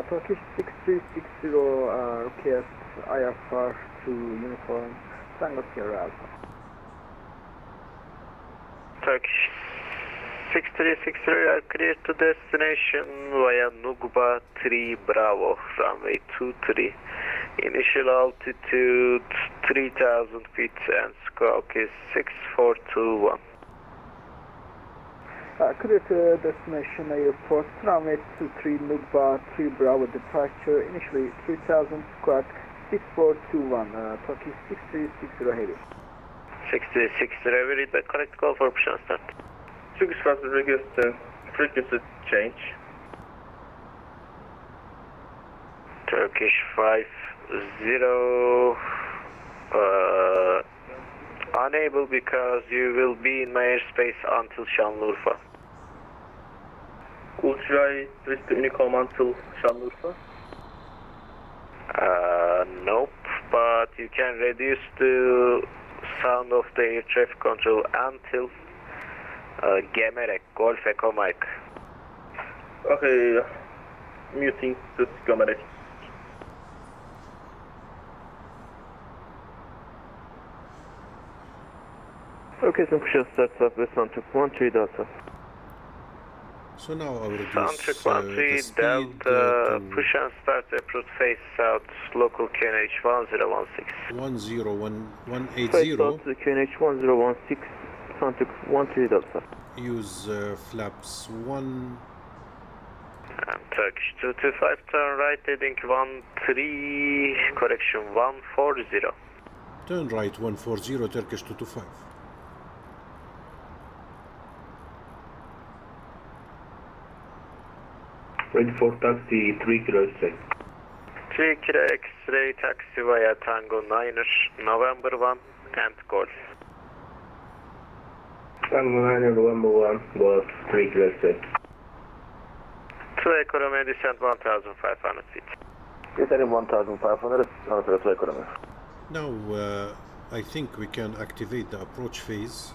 Turkish 6360 request IFR to uniform Tango Sierra Alpha. Turkish 6363 are clear to destination via Nugba 3 Bravo, runway 23. Initial altitude 3000 feet and squawk is 6421. Clear to destination airport, runway 23 Nugba 3 Bravo departure, initially 3000, squawk 6421, Turkish 6360 heading. 6360, we read the correct call for option start. Turkish flight request frequency change. Turkish 50, unable because you will be in my airspace until Şanlıurfa. Ultra twist Unicom until Şanlıurfa? Nope, but you can reduce the sound of the air traffic control until Gemerek, Golf Echo Mike. Okay, muting to Gemerek. Okay, so push and start Southwest Soundtrack 13 Delta. So now I will reduce Soundtrack 13 the speed Delta, to push and start approach face south, local QNH 1016. 10180. Face south to QNH 1016, Soundtrack 13 Delta. Use flaps 1. Turkish 225, turn right heading 13, correction 140. Turn right 140, Turkish 225. Ready for taxi 3 Kilo X-ray. 3 Kilo X-ray taxi via Tango 9er, November 1 and Golf. Tango 9er, November 1, Golf 3 Kilo X-ray. 2 economy descent 1500 feet. Descending 1500, after 2 economy. Now I think we can activate the approach phase.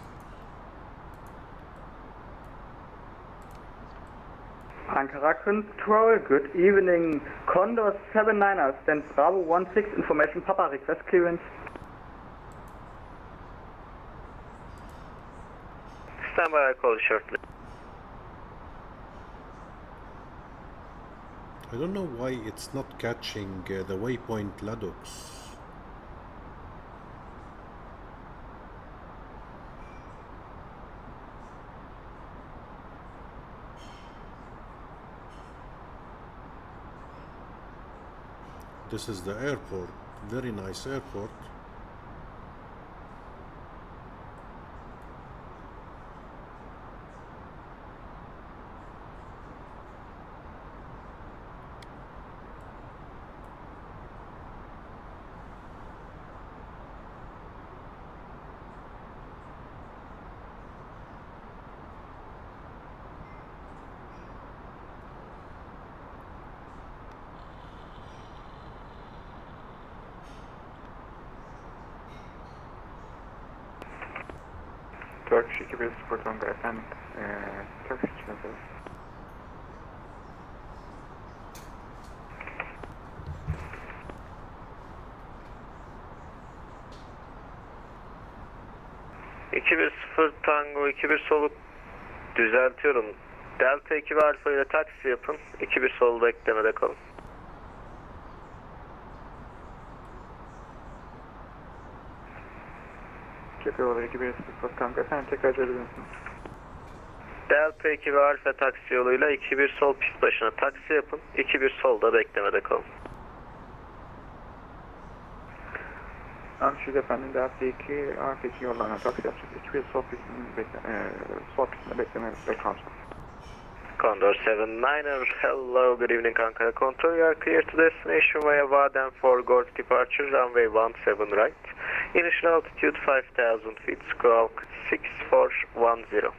Ankara Control, good evening. Condor 79er, stand Bravo 16, information Papa, request clearance. Stand by, I'll call you shortly. I don't know why it's not catching the waypoint LOWW. This is the airport, very nice airport. Turkish 2 Tango efendim, Turkish nasıl? ...210 Tango 21 soluk düzeltiyorum. Delta 2 ve Alfa ile taksi yapın. 21 solda eklemede kalın. Yapıyorlar 2 Tango efendim, tekrar edebilir misiniz? Delta 2 ve Alfa taksi yoluyla 21 sol pist başına taksi yapın. 21 solda beklemede kalın. Anlaşıldı efendim, Delta 2 Alfa 2 yollarına taksi yapacağız. 21 sol pistinde beklemede kalacağız. Condor 79er, hello, good evening Ankara Control, you are clear to destination via Vaden 4 Golf departure, runway 17 right. Initial altitude 5000 feet, squawk 6410.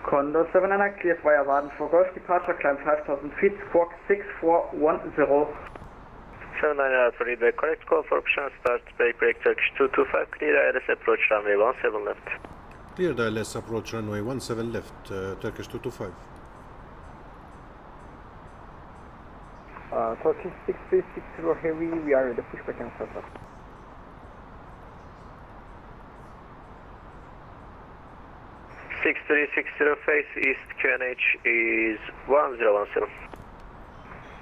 Condor 79er, cleared via Vaden 4 Golf departure, climb 5000 feet, squawk 6410. 79er Alpha, read the correct call for option start, break Turkish 225, clear ILS approach runway 17 left. Clear the ILS approach runway 17 left, Turkish 225. Turkey 6360 Heavy, we are ready to push back and start up. Six 360 face east QNH is 1017.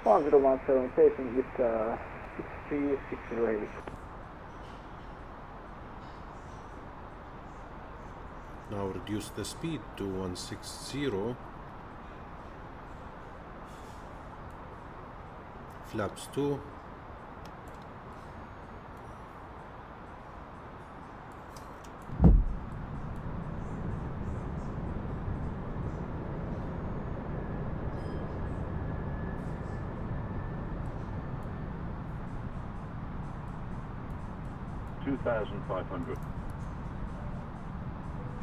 1017 facing with 6360 Heavy. Now reduce the speed to 160. Flaps 2. $2,500.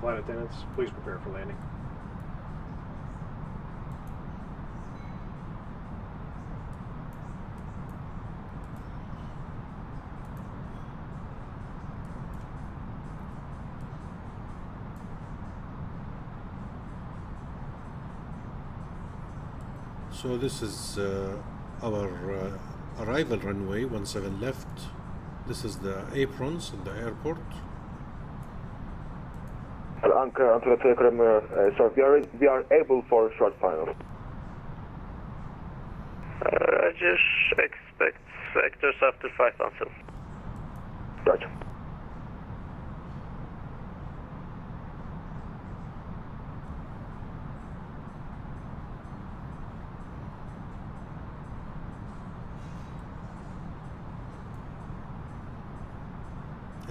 Flight attendants, please prepare for landing. So this is our arrival runway 17 left. This is the aprons in the airport. Anchor onto the takeoff. Sorry, we are able for short final. I just expect vectors after 517. Roger.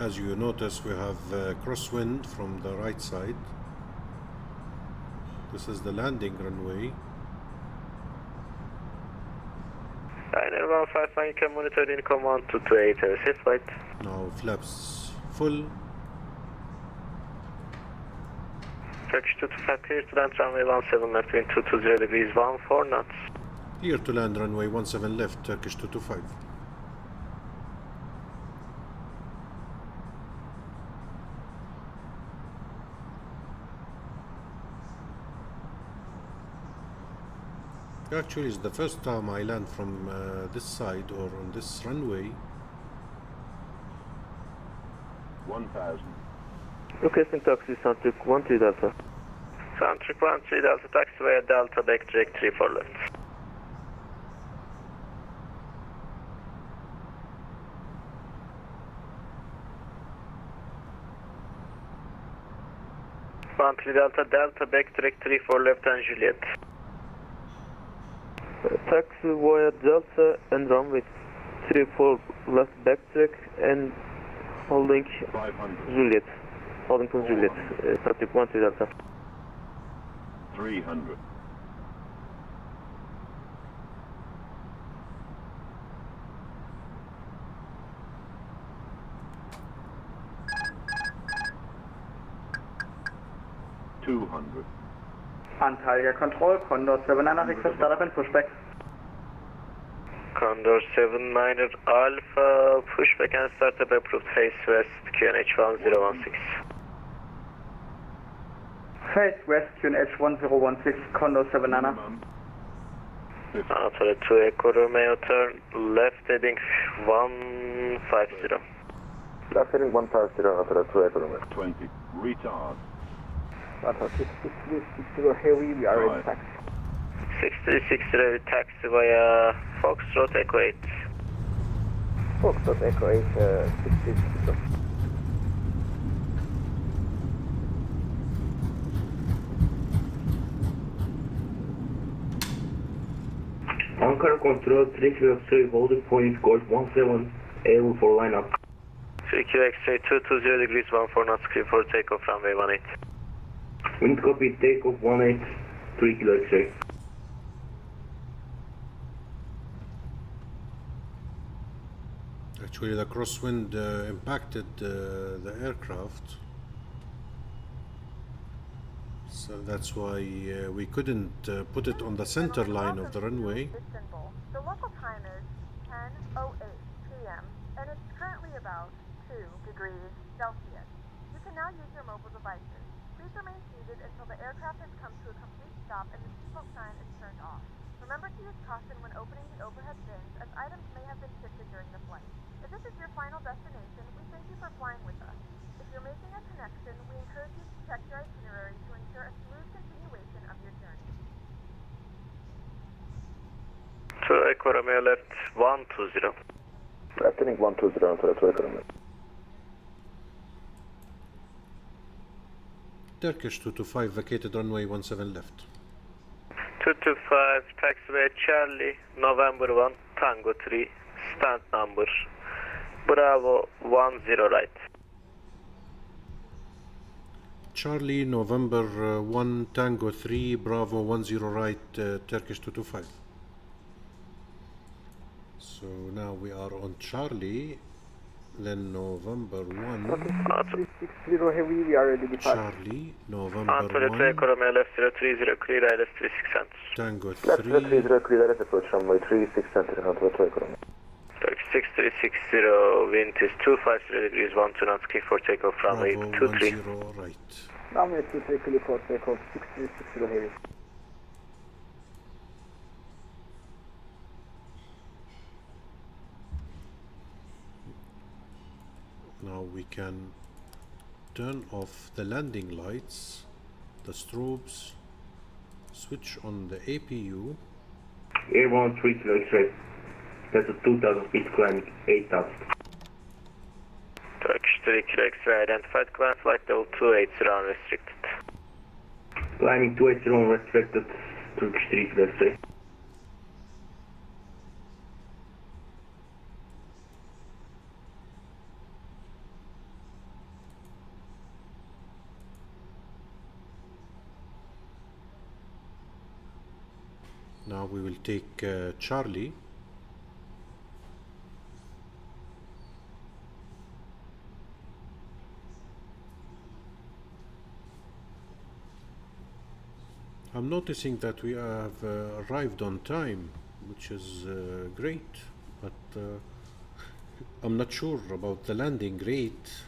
As you notice, we have crosswind from the right side. This is the landing runway. 9155, you can monitor in command to 28 safe flight. Now flaps full. Turkish 225 clear to land runway 17 left, wind 220 degrees 14 knots. Clear to land runway 17 left, Turkish 225. Actually, it's the first time I land from this side or on this runway. 1,000. Requesting taxi, Santric 13 Delta. Santric 13 Delta, taxiway Delta, backtrack 34 left. Santric Delta, Delta, backtrack 34 left and Juliet. Taxi via Delta and runway 34 left backtrack and holding 500. Juliet. Holding to Juliet. Santric 13 Delta. 300. $200. Antalya Control, Condor 79 request startup and pushback. Condor 79er Alpha, pushback and startup approved, face west, QNH 1016. Face west, QNH 1016, Condor 79er. Anatolia 2 Echo Romeo, turn left heading 150. Left heading 150, Anatolia 2 Echo Romeo. 20. Retard. Turkey 6360 Heavy, we are ready taxi. 6360 taxi via Foxtrot Echo 8. Foxtrot Echo 8, 6360. Ankara Control 3QX3 holding point course 17 able for lineup. 3QX3 220 degrees 14 knots, clear for takeoff runway 18. Wind copy, takeoff 18, 3 kilo X-ray. Actually, the crosswind impacted the aircraft, so that's why we couldn't put it on the center line of the runway. Istanbul. The local time is 10:08 p.m. and it's currently about 2 degrees Celsius. You can now use your mobile devices. Please remain seated until the aircraft has come to a complete stop and the seatbelt sign is turned off. Remember to use caution when opening the overhead bins, as items may have been shifted during the flight. If this is your final destination, we thank you for flying with us. If you're making a connection, we encourage you to check your itinerary to ensure a smooth continuation of your journey. To Echo Romeo left 120. Left 120 on to Echo Romeo. Turkish 225 vacated runway 17 left. 225 taxiway Charlie, November 1, Tango 3, stand number Bravo 10 right. Charlie, November 1, Tango 3, Bravo 10 right, Turkish 225. So now we are on Charlie, then November 1. 360 heavy, we are ready to depart. Charlie, November Antonio 1. to Echo Romeo left 030, clear ILS 36 cents. Tango 3. Left 030, clear ILS approach runway 36 center on to Echo Romeo. Turkish 6360, wind is 250 degrees, 12 knots, clear for takeoff runway 23. 10 right. Runway 23, clear for takeoff, 6360 heavy. Now we can turn off the landing lights, the strobes, switch on the APU. Airborne 3 kilo X-ray. That's a 2000 feet climbing 8000. Turkish 3 kilo X-ray identified, climb flight level 280 unrestricted. Climbing 280 unrestricted, Turkish 3 kilo X-ray. Now we will take Charlie. I'm noticing that we have arrived on time, which is great, but I'm not sure about the landing rate.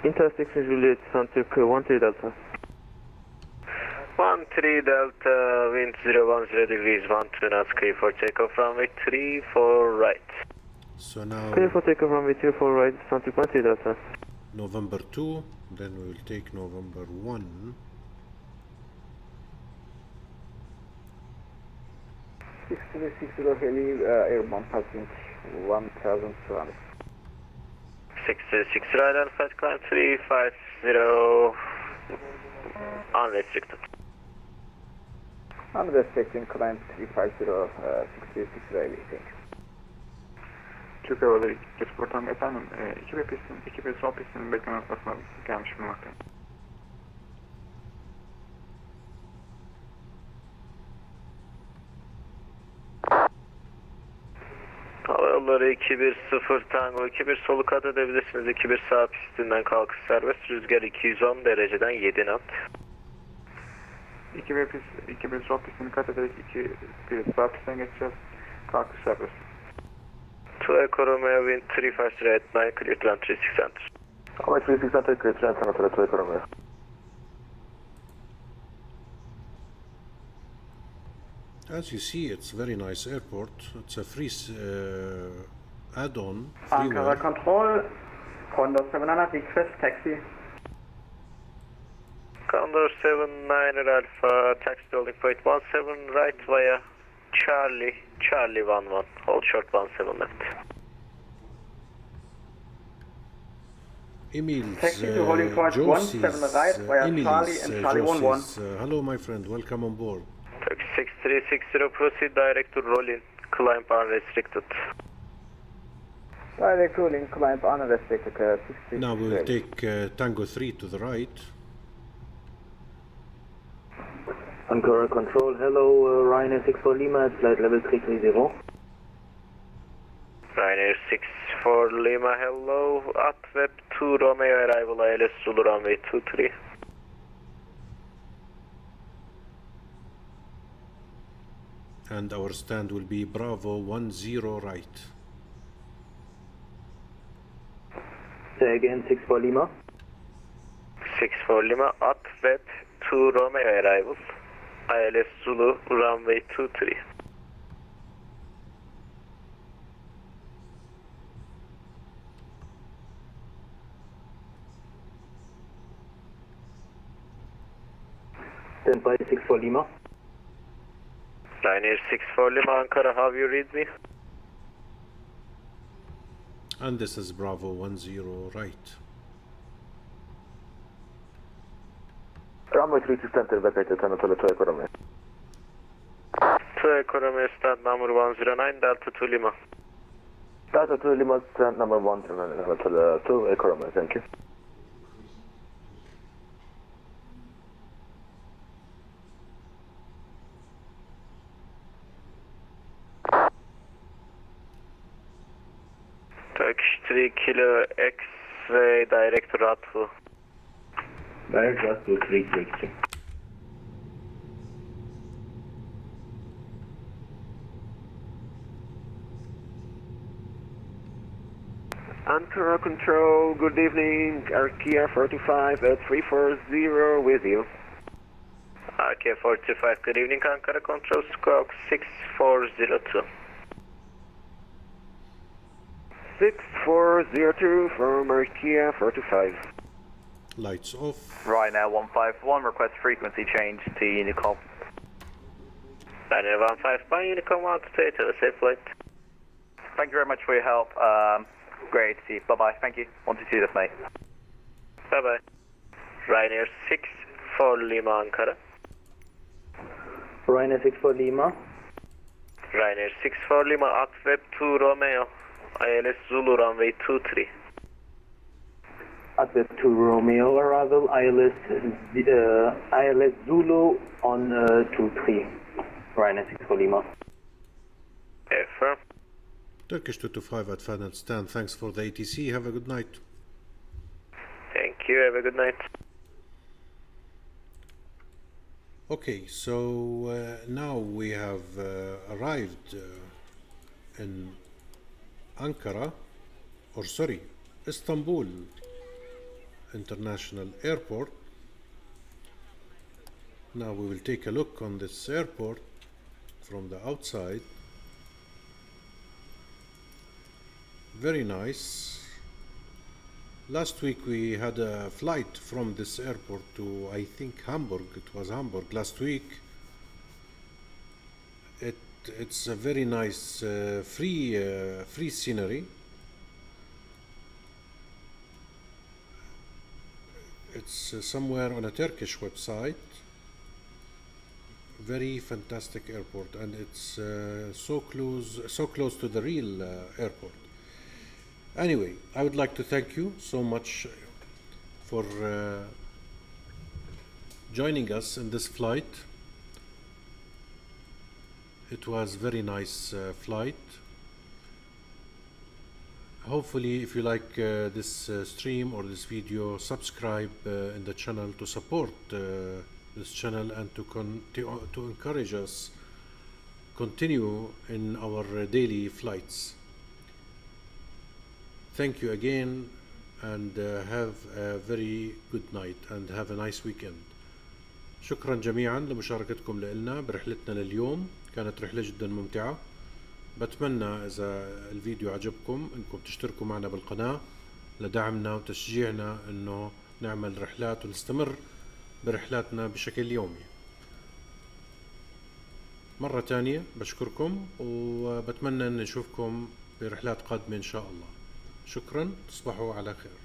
Intersection Juliet, Santurk 13 Delta. 13 Delta, wind 010 degrees, 12 knots, clear for takeoff runway 34 right. So now Clear for takeoff runway 34 right, Santurk 13 Delta. November 2, then we will take November 1. 6360 heli, airborne passing 1200. 606 right and flight climb 350 unrestricted. Unrestricted climb 350, 636 heavy, thank you. Türk Havaları Geçport'tan efendim 2 ve sol pistinin bekleme noktasına gelmiş bulunmaktayım. Hava yolları 210 Tango 21 solu kat edebilirsiniz. 21 sağ pistinden kalkış serbest. Rüzgar 210 dereceden 7 knot. 2 ve sol pistini kat ederek 2 sağ pistten geçeceğiz. Kalkış serbest. To Echo Romeo wind 350 at 9 clear to land 36 center. Runway 36 center, clear to land center to Echo Romeo. As you see, it's a very nice airport. It's a free add-on Ankara freeway. Control, Condor 79 request taxi. Condor 79 Alpha, taxi holding point 17 right via Charlie 11, hold short 17 left. Emil's Taxi to holding point 17 right via Charlie and Charlie 11. Hello, my friend. Welcome on board. Turkish 6360, proceed direct to Rollin, climb unrestricted. Direct rolling, climb unrestricted, 60. Now we will take Tango 3 to the right. Ankara Control, hello, Ryanair 64 Lima, flight level 330. Ryanair 64 Lima, hello, at Web 2 Romeo arrival ILS Zulu runway 23. and our stand will be Bravo 10 right. Say again, 64 Lima. 64 Lima, Atweb 2 Romeo arrival. ILS Zulu, runway 23. Stand by 64 Lima. Ryanair 64 Lima, Ankara, how you read me? And this is Bravo 10 right. Runway 32 center, vacated, Anatoly 2 Echo Romeo. 2 Echo Romeo, stand number 109, Delta 2 Lima. Delta 2 Lima, stand number 109, Anatoly 2 Echo Romeo, thank you. Turkish 3 Kilo X-ray, direct Ratu. Direct Ratu 333. Ankara Control, good evening. Arkia 45 at 340 with you. Arkia 45, good evening. Ankara Control, squawk 6402. 6402 from Arkia 45. Lights off. Ryanair 151, request frequency change to Unicom. Ryanair 151, Unicom, out to take a safe flight. Thank you very much for your help. Great to see you. Bye-bye. Thank you. Want to see this, mate. Bye-bye. Ryanair 64 Lima, Ankara. Ryanair 64 Lima. Ryanair 64 Lima, Atweb 2 Romeo. ILS Zulu, runway 23. Atweb 2 Romeo arrival, ILS Zulu on 23. Ryanair 64 Lima. Affirm. Turkish 225 at final stand. Thanks for the ATC. Have a good night. Thank you. Have a good night. Okay, so now we have arrived in Ankara, or sorry, Istanbul International Airport. Now we will take a look on this airport from the outside. Very nice. Last week we had a flight from this airport to, I think, Hamburg. It was Hamburg last week. It's a very nice free scenery. It's somewhere on a Turkish website. Very fantastic airport, and it's so close to the real airport. Anyway, I would like to thank you so much for joining us in this flight. It was very nice flight. Hopefully, if you like this stream or this video, subscribe in the channel to support this channel and to encourage us continue in our daily flights. Thank you again, and have a very good night and have a nice weekend. شكرا جميعا لمشاركتكم لنا برحلتنا لليوم. كانت رحلة جدا ممتعة. بتمنى إذا الفيديو عجبكم إنكم تشتركوا معنا بالقناة لدعمنا وتشجيعنا إنه نعمل رحلات ونستمر برحلاتنا بشكل يومي. مرة تانية بشكركم وبتمنى أن نشوفكم برحلات قادمة إن شاء الله. شكرا، تصبحوا على خير.